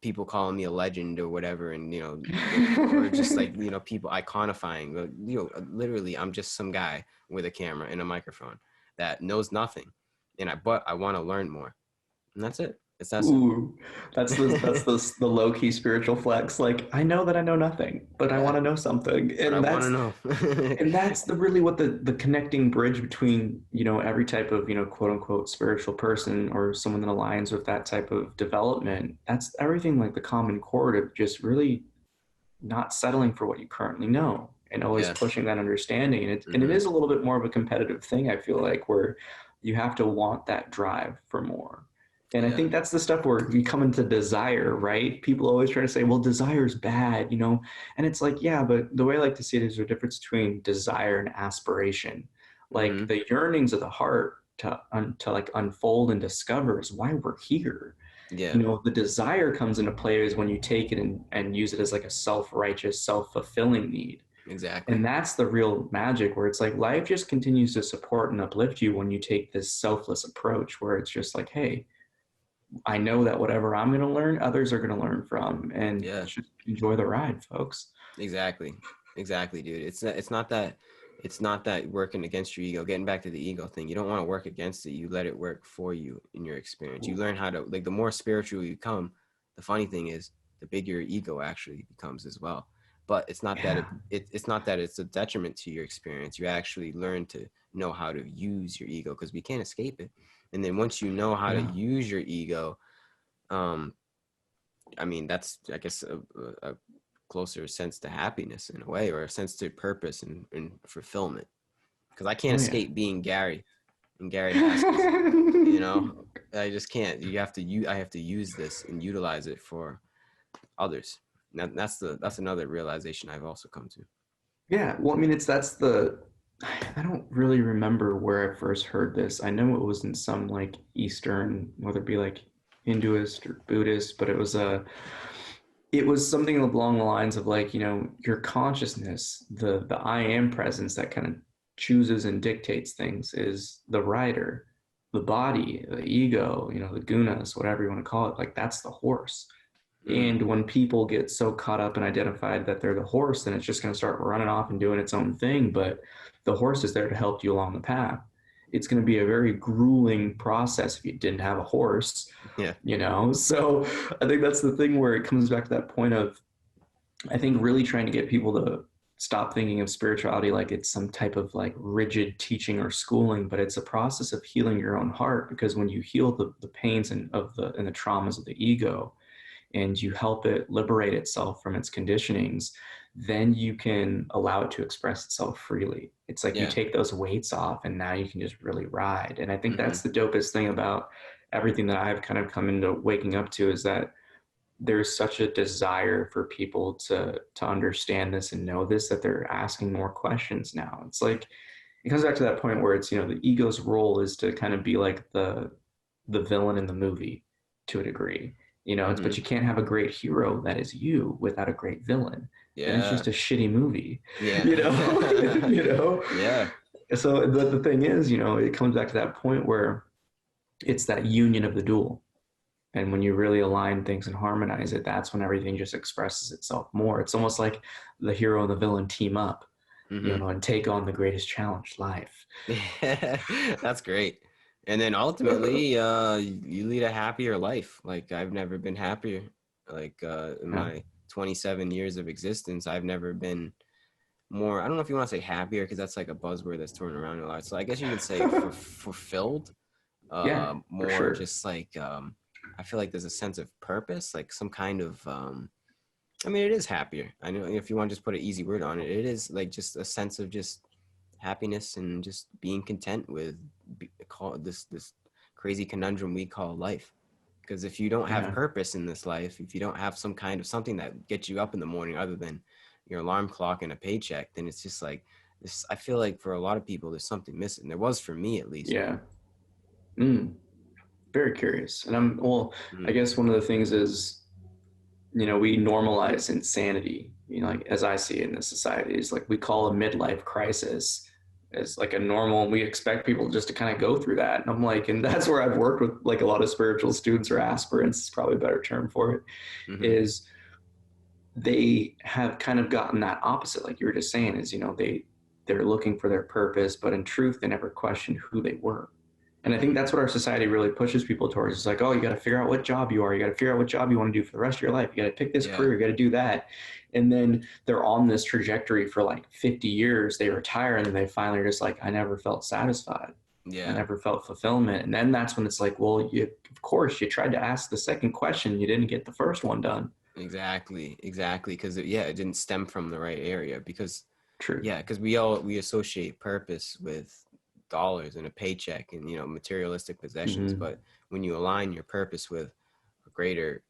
people calling me a legend or whatever, and or just like people iconifying. Literally, I'm just some guy with a camera and a microphone that knows nothing, but I want to learn more, and that's it. It's that simple. Ooh, that's the low key spiritual flex. Like, I know that I know nothing, but I Yeah, want to know something, but I want to know. and that's the really what the connecting bridge between, you know, every type of, you know, quote unquote spiritual person or someone that aligns with that type of development. That's everything, like the common chord of just really not settling for what you currently know and always Yeah. pushing that understanding. And it Hmm. is a little bit more of a competitive thing, I feel like, where you have to want that drive for more. And I Yeah. think that's the stuff where you come into desire, right? People always try to say, well, desire is bad, you know? And it's like, yeah, but the way I like to see it is there's a difference between desire and aspiration. Like Hmm. the yearnings of the heart to like unfold and discover is why we're here. Yeah. You know, the desire comes into play is when you take it and use it as like a self-righteous, self-fulfilling need. Exactly. And that's the real magic where it's like life just continues to support and uplift you when you take this selfless approach where it's just like, hey, I know that whatever I'm going to learn, others are going to learn from, and Yeah. just enjoy the ride, folks. Exactly. Exactly, dude. It's not that working against your ego. Getting back to the ego thing, you don't want to work against it. You let it work for you in your experience. You Ooh, learn how to, like, the more spiritual you become, the funny thing is the bigger your ego actually becomes as well. But it's not that yeah, it's not that it's a detriment to your experience. You actually learn to know how to use your ego because we can't escape it. And then once you know how to yeah, use your ego, um, I mean, that's, I guess, a closer sense to happiness in a way, or a sense to purpose and fulfillment. Because I can't oh yeah. escape being Gary and Gary Haskins. You know, I just can't. I have to use this and utilize it for others. That's another realization I've also come to. Yeah, well, I mean, I don't really remember where I first heard this. I know it was in some like Eastern, whether it be like Hinduist or Buddhist, but it was something along the lines of like, you know, your consciousness, the I am presence that kind of chooses and dictates things is the rider, the body, the ego, you know, the gunas, whatever you want to call it. Like that's the horse. Mm, And when people get so caught up and identified that they're the horse, then it's just going to start running off and doing its own thing. But the horse is there to help you along the path. It's going to be a very grueling process if you didn't have a horse, yeah, you know? So I think that's the thing where it comes back to that point of, I think, really trying to get people to stop thinking of spirituality like it's some type of like rigid teaching or schooling, but it's a process of healing your own heart. Because when you heal the pains and the traumas of the ego, and you help it liberate itself from its conditionings, then you can allow it to express itself freely. It's like you Yeah. take those weights off and now you can just really ride. And I think Mm-hmm. that's the dopest thing about everything that I've kind of come into waking up to, is that there's such a desire for people to understand this and know this, that they're asking more questions now. It's like it comes back to that point where it's, the ego's role is to kind of be like the villain in the movie to a degree. But Mm-hmm. you can't have a great hero that is you without a great villain. Then it's Yeah. just a shitty movie. Yeah. you know you know Yeah. so the thing is, it comes back to that point where it's that union of the dual. And when you really align things and harmonize it, that's when everything just expresses itself more. It's almost like the hero and the villain team up, Mm-hmm. and take on the greatest challenge, life. That's great. And then ultimately, you lead a happier life. Like I've never been happier. Like in Yeah. my 27 years of existence, I've never been more. I don't know if you want to say happier because that's like a buzzword that's thrown around a lot. So I guess you could say fulfilled. Yeah, for More sure. just like I feel like there's a sense of purpose, like some kind of. I mean, it is happier. I know if you want to just put an easy word on it, it is like just a sense of just happiness and just being content with call this crazy conundrum we call life. Because if you don't have Yeah. purpose in this life, if you don't have some kind of something that gets you up in the morning other than your alarm clock and a paycheck, then it's just like this. I feel like for a lot of people, there's something missing. There was for me at least. Yeah. Mm, very curious. And well, I Mm-hmm. guess one of the things is, we normalize insanity, like as I see it in the society, is like we call a midlife crisis as like a normal, and we expect people just to kind of go through that. And I'm like, and that's where I've worked with like a lot of spiritual students, or aspirants is probably a better term for it, Mm-hmm. is they have kind of gotten that opposite, like you were just saying, is, they're looking for their purpose, but in truth, they never questioned who they were. And I think Mm-hmm. that's what our society really pushes people towards. It's like, oh, you got to figure out what job you are. You got to figure out what job you want to do for the rest of your life. You got to pick this Yeah. career. You got to do that. And then they're on this trajectory for like 50 years. They retire and then they finally are just like, I never felt satisfied. I Yeah. never felt fulfillment. And then that's when it's like, well, of course, you tried to ask the second question. You didn't get the first one done. Exactly. Exactly. Because it didn't stem from the right area. Because True. yeah, because we associate purpose with dollars and a paycheck and materialistic possessions. Mm-hmm. But when you align your purpose with a greater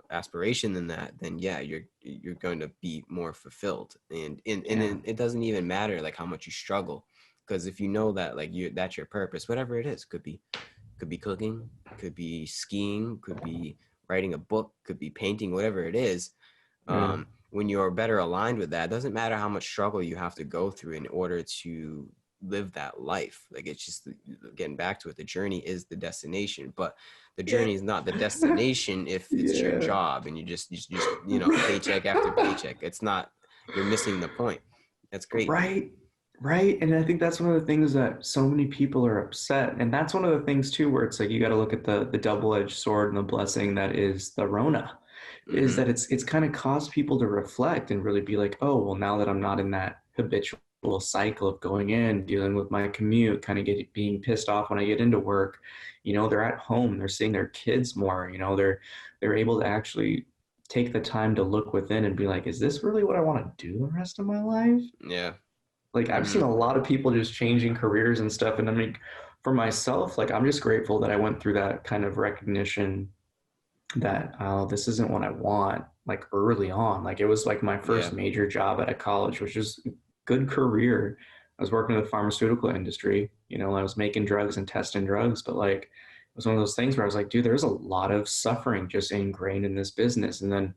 aspiration than that, then yeah, you're going to be more fulfilled. And Yeah. it doesn't even matter like how much you struggle, because if you know that like that's your purpose, whatever it is, could be cooking, could be skiing, could be writing a book, could be painting, whatever it is. Yeah. When you're better aligned with that, it doesn't matter how much struggle you have to go through in order to live that life. Like it's just getting back to it, the journey is the destination, but the Yeah. journey is not the destination if it's your Yeah. job and you just paycheck after paycheck. It's not, you're missing the point. That's great. Right. Right. And I think that's one of the things that so many people are upset. And that's one of the things too, where it's like you got to look at the double-edged sword and the blessing that is the Rona, is Mm-hmm. that it's kind of caused people to reflect and really be like, oh, well, now that I'm not in that habitual cycle of going in, dealing with my commute, kind of being pissed off when I get into work, they're at home, they're seeing their kids more, they're able to actually take the time to look within and be like, is this really what I want to do the rest of my life? Yeah. Like I've Mm-hmm. seen a lot of people just changing careers and stuff. And I mean, for myself, like I'm just grateful that I went through that kind of recognition that, oh, this isn't what I want, like early on. Like it was like my Yeah. first major job at a college, which is a good career. I was working in the pharmaceutical industry, I was making drugs and testing drugs, but like it was one of those things where I was like, dude, there's a lot of suffering just ingrained in this business. And then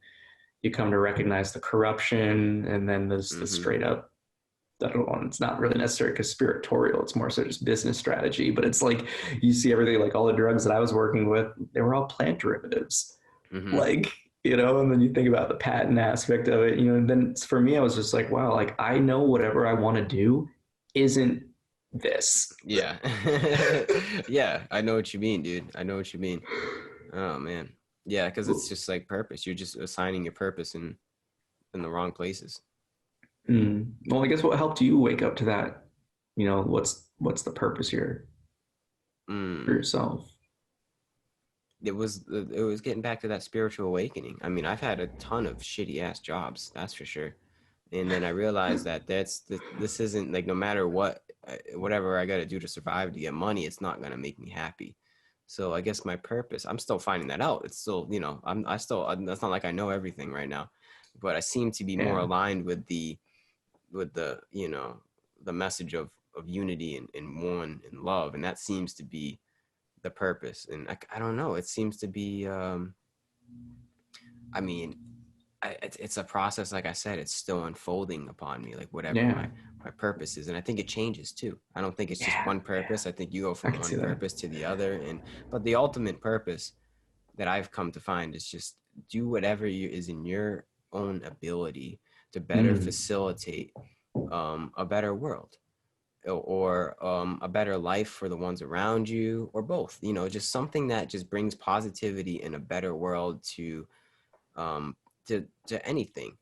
you come to recognize the corruption, and then there's the Mm-hmm. straight up, I don't know, it's not really necessarily conspiratorial. It's more so just business strategy. But it's like you see everything, like all the drugs that I was working with, they were all plant derivatives. Mm-hmm. Like, and then you think about the patent aspect of it, and then for me, I was just like, wow, like I know whatever I want to do isn't this. Yeah. Yeah, I know what you mean, dude. I know what you mean. Oh man. Yeah, because it's just like purpose. You're just assigning your purpose in the wrong places. Well, I guess what helped you wake up to that? What's the purpose here for Mm. yourself? it was getting back to that spiritual awakening. I mean, I've had a ton of shitty ass jobs, that's for sure. And then I realized that this isn't like, no matter what, whatever I got to do to survive to get money, it's not going to make me happy. So I guess my purpose, I'm still finding that out. It's still, that's not like I know everything right now, but I seem to be more Yeah. aligned with the the message of unity and one and love, and that seems to be the purpose. And I don't know, it seems to be I mean, it's a process. Like I said, it's still unfolding upon me, like whatever Yeah. my purpose is. And I think it changes too. I don't think it's just Yeah. one Yeah. purpose. I think you go I from can see one that. purpose to the other. But the ultimate purpose that I've come to find is just do whatever is in your own ability to better Mm. facilitate a better world, or a better life for the ones around you, or both. Just something that just brings positivity in a better world um, to anything,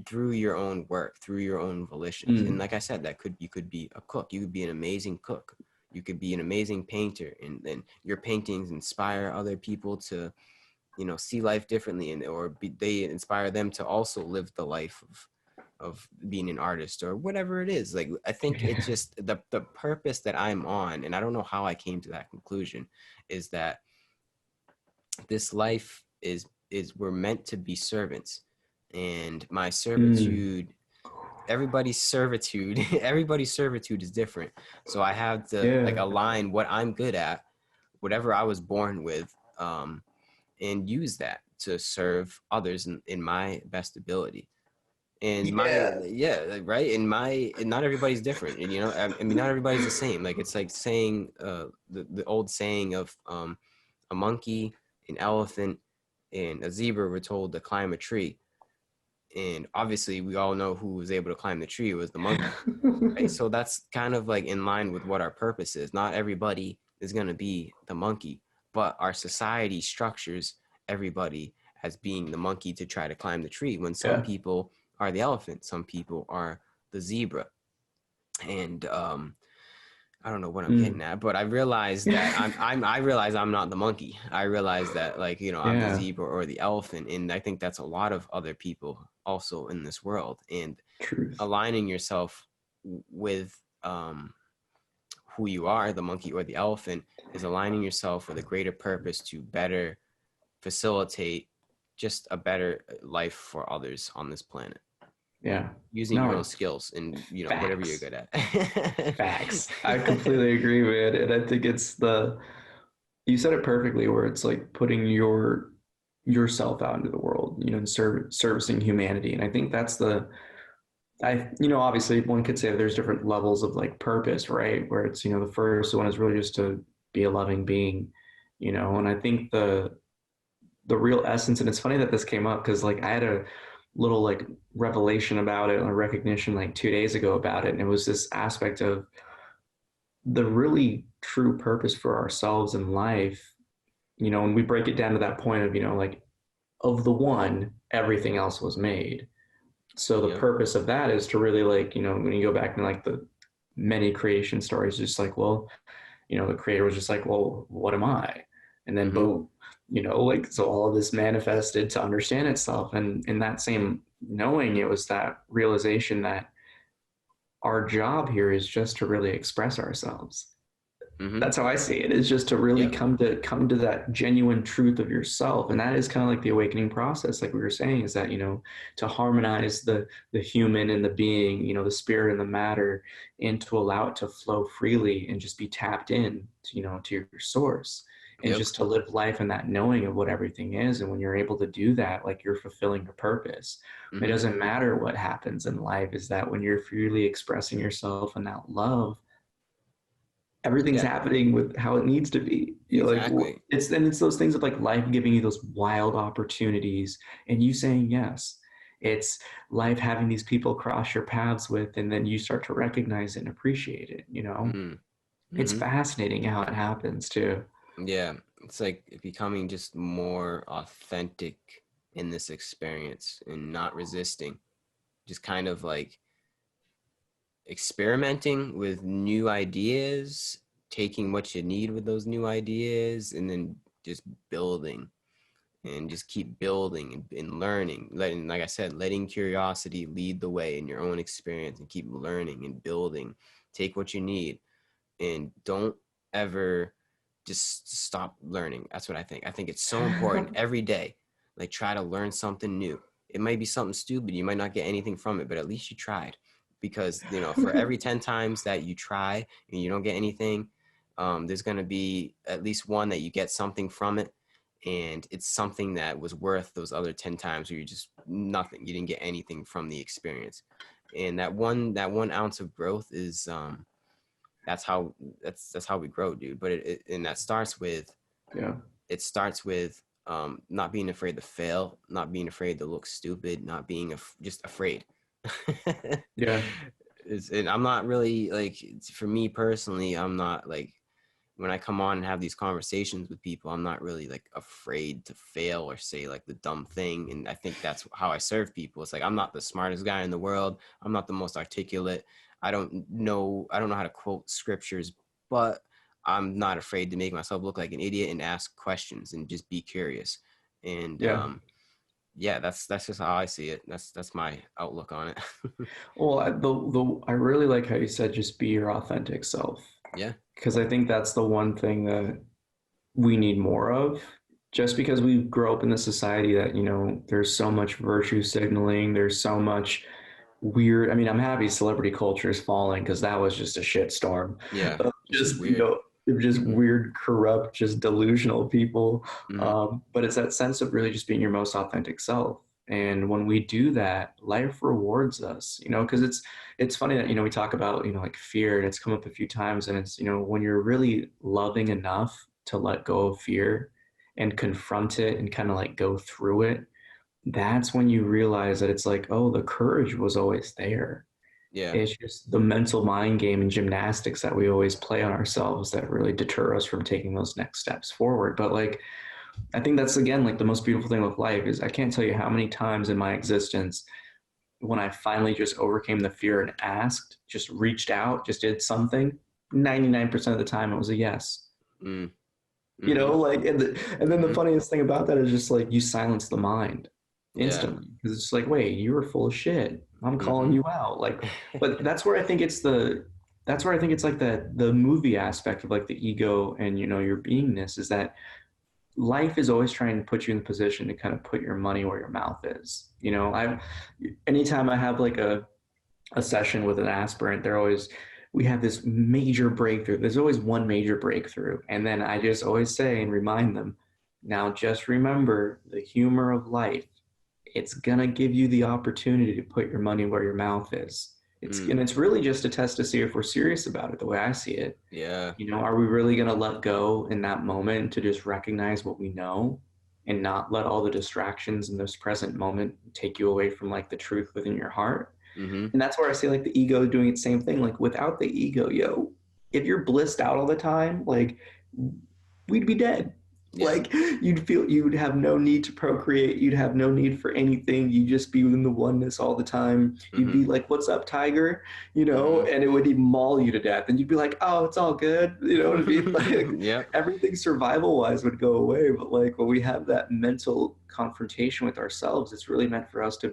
through your own work, through your own volitions. And Mm. like I said, you could be a cook. You could be an amazing cook. You could be an amazing painter, and then your paintings inspire other people to see life differently, they inspire them to also live the life of being an artist or whatever it is. Like, I think it's Yeah. just the purpose that I'm on, and I don't know how I came to that conclusion, is that this life is we're meant to be servants, and my Mm. servitude, everybody's servitude everybody's servitude is different. So I have to like Yeah. align what I'm good at, whatever I was born with, and use that to serve others in my best ability. And my Yeah. yeah, like, right, and not everybody's different, and I mean, not everybody's the same. Like, it's like saying the old saying of a monkey, an elephant, and a zebra were told to climb a tree, and obviously we all know who was able to climb the tree. It was the monkey, right? So that's kind of like in line with what our purpose is. Not everybody is going to be the monkey, but our society structures everybody as being the monkey to try to climb the tree, when some Yeah. people are the elephant, some people are the zebra. And I don't know what I'm getting Mm. at, but I realized that I realize I'm not the monkey. I realize that, like, I'm the Yeah. zebra or the elephant. And I think that's a lot of other people also in this world. And Truth. aligning yourself with who you are, the monkey or the elephant, is aligning yourself with a greater purpose to better facilitate just a better life for others on this planet, Yeah. using your No, own skills and whatever you're facts. good at. Facts. I completely agree, man. And I think it's you said it perfectly, where it's like putting yourself out into the world, and servicing humanity. And I think that's obviously one could say there's different levels of like purpose, right? Where it's, the first one is really just to be a loving being, and I think the real essence, and it's funny that this came up because like I had a little like revelation about it, a recognition like 2 days ago about it. And it was this aspect of the really true purpose for ourselves in life, when we break it down to that point of, like of the one, everything else was made. So the Yep. purpose of that is to really like, when you go back to like the many creation stories, just like, well, the creator was just like, well, what am I? And then Mm-hmm. boom, like, so all of this manifested to understand itself. And in that same knowing, it was that realization that our job here is just to really express ourselves. Mm-hmm. That's how I see it, is just to really Yep. come to that genuine truth of yourself. And that is kind of like the awakening process, like we were saying, is that, to harmonize the human and the being, the spirit and the matter, and to allow it to flow freely and just be tapped in to, to your source, and Yep. just to live life in that knowing of what everything is. And when you're able to do that, like, you're fulfilling your purpose. It Mm-hmm. doesn't matter what happens in life, is that when you're freely expressing yourself and that love, everything's Yeah. happening with how it needs to be. Like, Exactly. it's those things of like life giving you those wild opportunities and you saying yes. It's life having these people cross your paths with, and then you start to recognize it and appreciate it. Mm. It's Mm-hmm. fascinating how it happens too. Yeah. It's like becoming just more authentic in this experience and not resisting. Just kind of like experimenting with new ideas, taking what you need with those new ideas, and then just building and just keep building and learning, letting, like I said, letting curiosity lead the way in your own experience, and keep learning and building. Take what you need, and don't ever just stop learning. That's what I think. I think it's so important every day. Like, try to learn something new. It might be something stupid. You might not get anything from it, but at least you tried. Because, for every 10 times that you try and you don't get anything, there's going to be at least one that you get something from it. And it's something that was worth those other 10 times where you just nothing. You didn't get anything from the experience. And that one ounce of growth is, that's how we grow, dude. But and that starts with, Yeah. it starts with not being afraid to fail, not being afraid to look stupid, not being just afraid. Yeah. And I'm not really like, for me personally, I'm not like, when I come on and have these conversations with people, I'm not really like afraid to fail or say like the dumb thing. And I think that's how I serve people. It's like, I'm not the smartest guy in the world. I'm not the most articulate. I don't know how to quote scriptures, but I'm not afraid to make myself look like an idiot and ask questions and just be curious. And Yeah. yeah, that's just how I see it. That's my outlook on it. Well, I really like how you said just be your authentic self, Yeah. because I think that's the one thing that we need more of. Just because we grow up in the society that, there's so much virtue signaling, there's so much weird. I mean, I'm happy celebrity culture is falling because that was just a shit storm. Yeah. It's just Just, weird. just Mm-hmm. weird, corrupt, just delusional people. Mm-hmm. But it's that sense of really just being your most authentic self. And when we do that, life rewards us, because it's funny that, we talk about, like fear, and it's come up a few times. And it's, when you're really loving enough to let go of fear and confront it and kind of like go through it, that's when you realize that it's like, oh, the courage was always there. Yeah. It's just the mental mind game and gymnastics that we always play on ourselves that really deter us from taking those next steps forward. But like, I think that's again like the most beautiful thing with life is I can't tell you how many times in my existence when I finally just overcame the fear and asked, just reached out, just did something, 99% of the time it was a yes. Mm. Mm-hmm. Like, and then the Mm-hmm. funniest thing about that is just like you silence the mind Yeah. instantly because it's like, wait, you were full of shit. I'm calling Mm-hmm. you out. Like, but that's where I think it's like the movie aspect of like the ego and your beingness is that life is always trying to put you in the position to kind of put your money where your mouth is. I anytime I have like a session with an aspirant, they're always, we have this major breakthrough. There's always one major breakthrough. And then I just always say and remind them, now just remember the humor of life. It's going to give you the opportunity to put your money where your mouth is. Mm. And it's really just a test to see if we're serious about it, the way I see it. Yeah. Are we really going to let go in that moment to just recognize what we know and not let all the distractions in this present moment take you away from like the truth within your heart? Mm-hmm. And that's where I see like the ego doing its same thing. Like without the ego, if you're blissed out all the time, like we'd be dead. Yeah. Like you'd have no need to procreate. You'd have no need for anything. You'd just be in the oneness all the time. You'd Mm-hmm. be like, "What's up, tiger?" Mm-hmm. And it would maul you to death. And you'd be like, "Oh, it's all good." You know what I mean? Like Yep. everything survival wise would go away. But like when we have that mental confrontation with ourselves, it's really meant for us to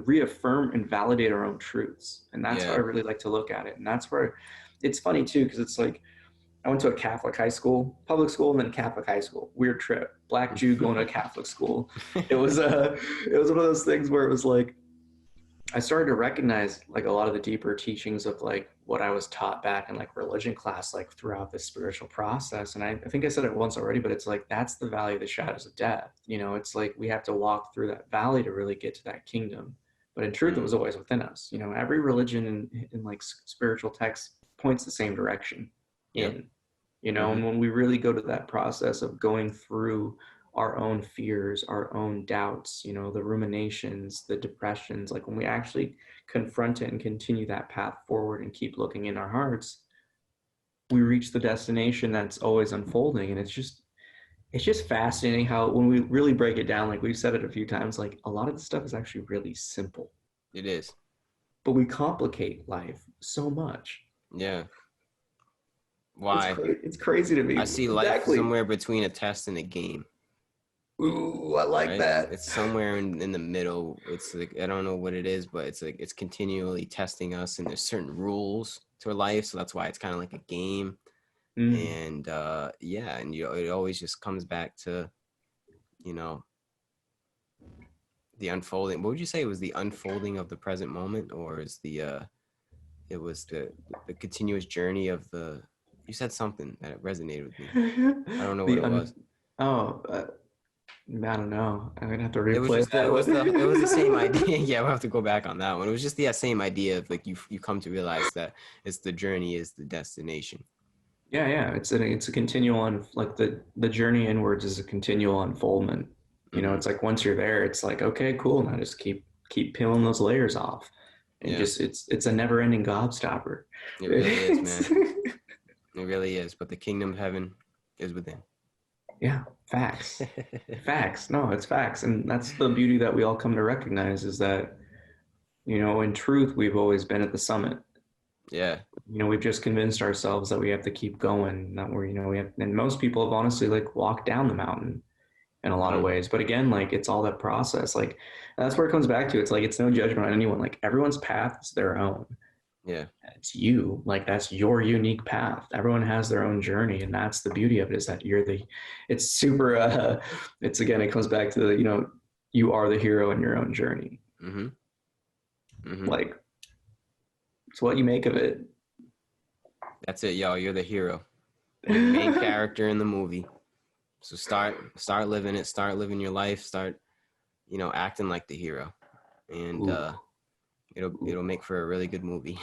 reaffirm and validate our own truths. And that's how I Yeah. really like to look at it. And that's where it's funny too, because it's like I went to a Catholic high school, public school, and then Catholic high school. Weird trip. Black Jew going to a Catholic school. It was it was one of those things where it was like I started to recognize like a lot of the deeper teachings of like what I was taught back in like religion class, like throughout the spiritual process. And I think I said it once already, but it's like that's the valley of the shadows of death. It's like we have to walk through that valley to really get to that kingdom. But in truth, it Mm. was always within us. Every religion in like spiritual text points the same direction Yep. in. Mm-hmm. And when we really go to that process of going through our own fears, our own doubts, the ruminations, the depressions, like when we actually confront it and continue that path forward and keep looking in our hearts, we reach the destination that's always unfolding. And it's just fascinating how when we really break it down, like we've said it a few times, like a lot of the stuff is actually really simple, It is. but we complicate life so much. Yeah. Why? It's crazy to me. I see life Exactly. somewhere between a test and a game. Ooh, I like Right? that. It's somewhere in the middle. It's like I don't know what it is, but it's like it's continually testing us, and there's certain rules to life, so that's why it's kind of like a game. Mm. And yeah, and it always just comes back to you know the unfolding. What would you say, it was the unfolding of the present moment, or is it was the continuous journey of the? You said something that resonated with me. I don't know what The it was. oh, I don't know. I'm gonna have to It was replay just that it was the same one. idea. Yeah, we'll have to go back on that one. It was just the same idea of like you come to realize that it's the journey is the destination. Yeah, yeah. It's a continual like the journey inwards is a continual unfoldment. You know, Mm-hmm. it's like once you're there, it's like, okay, cool. Now just keep peeling those layers off. And Yeah, just it's a never ending gobstopper. it really is, It's, man. It really is. But the kingdom of heaven is within. yeah, facts. Facts. No, it's facts. And that's the beauty that we all come to recognize is that, you know, in truth, we've always been at the summit. Yeah. You know, we've just convinced ourselves that we have to keep going, not where, you know, we have, and most people have honestly like walked down the mountain in a lot of Mm-hmm. ways. But again, like it's all that process. Like that's where it comes back to. It's like it's no judgment on anyone. Like everyone's path is their own. Yeah. It's you. Like that's your unique path. Everyone has their own journey, and that's the beauty of it. Is that you're the. It's super. It's again. It comes back to the. You know, you are the hero in your own journey. Mm-hmm. Mm-hmm. Like it's what you make of it. That's it, yo. You're the hero. You're the main character in the movie. So start living it. Start living your life. Start acting like the hero, and Ooh, it'll make for a really good movie.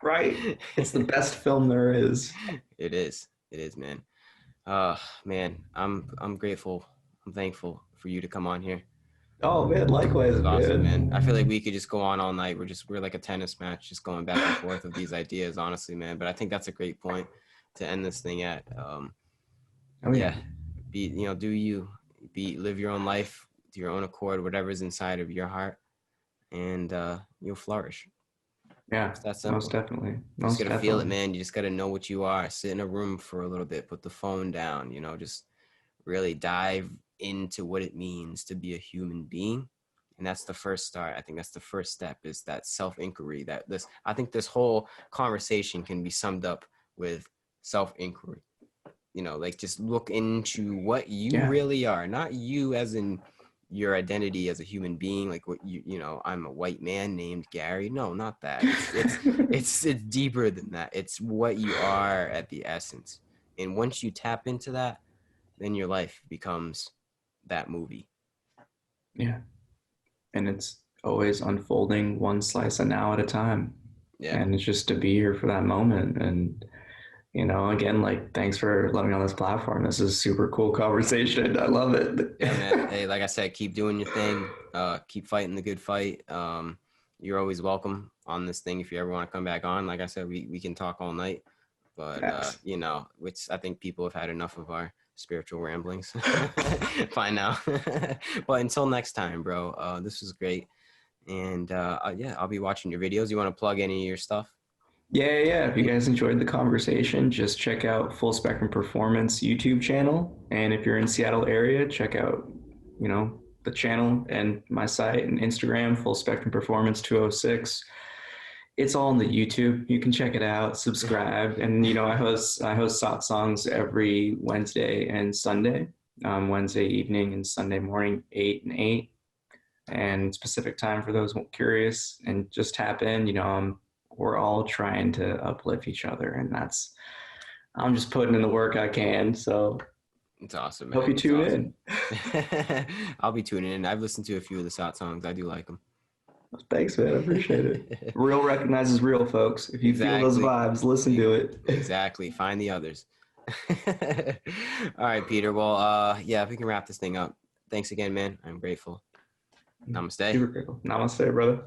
right. It's the best film there is. It is. It is, man. Man, I'm grateful. I'm thankful for you to come on here. Oh man, This likewise, is awesome, man. I feel like man. we could just go on all night. We're like a tennis match, just going back and forth of these ideas, honestly, man. But I think that's a great point to end this thing at. Oh yeah, Yeah, do you live your own life to your own accord, whatever's inside of your heart, and you'll flourish. yeah. It's that Most simple. definitely, You just most gotta feel it, definitely. man. You just gotta know what you are. Sit in a room for a little bit, put the phone down, just really dive into what it means to be a human being. And that's the first start. I think that's the first step, is that self-inquiry. I think this whole conversation can be summed up with self-inquiry. Like just look into what you Yeah, really are, not you as in your identity as a human being, like what I'm a white man named Gary. No, not that. It's deeper than that. It's what you are at the essence. And once you tap into that, then your life becomes that movie. yeah. And it's always unfolding one slice of now at a time. Yeah. And it's just to be here for that moment. And, you know, again, like, thanks for letting me on this platform. This is super cool conversation. I love it. Yeah, man. Hey, like I said, keep doing your thing. Keep fighting the good fight. You're always welcome on this thing if you ever want to come back on. Like I said, we can talk all night. But Facts. which I think people have had enough of our spiritual ramblings by now. But until next time, bro, this was great. And yeah, I'll be watching your videos. You want to plug any of your stuff? Yeah, yeah. If you guys enjoyed the conversation, just check out Full Spectrum Performance YouTube channel. And if you're in Seattle area, check out, you know, the channel and my site and Instagram, Full Spectrum Performance 206. It's all on the YouTube. You can check it out, subscribe. And you know, I host songs every Wednesday and Sunday. Wednesday evening and Sunday morning, 8 and 8, and specific time for those curious. And just tap in. You know, we're all trying to uplift each other, and I'm just putting in the work I can. So It's awesome, hope man. you It's tune awesome. in. I'll be tuning in. I've listened to a few of the Sot songs. I do like them. Thanks, man. I appreciate it. Real recognizes real, folks. If you feel those Exactly. vibes, listen to it. Exactly. Find the others. All right, Peter. Well, yeah, if we can wrap this thing up. Thanks again, man. I'm grateful. Namaste. Super grateful. Namaste, brother.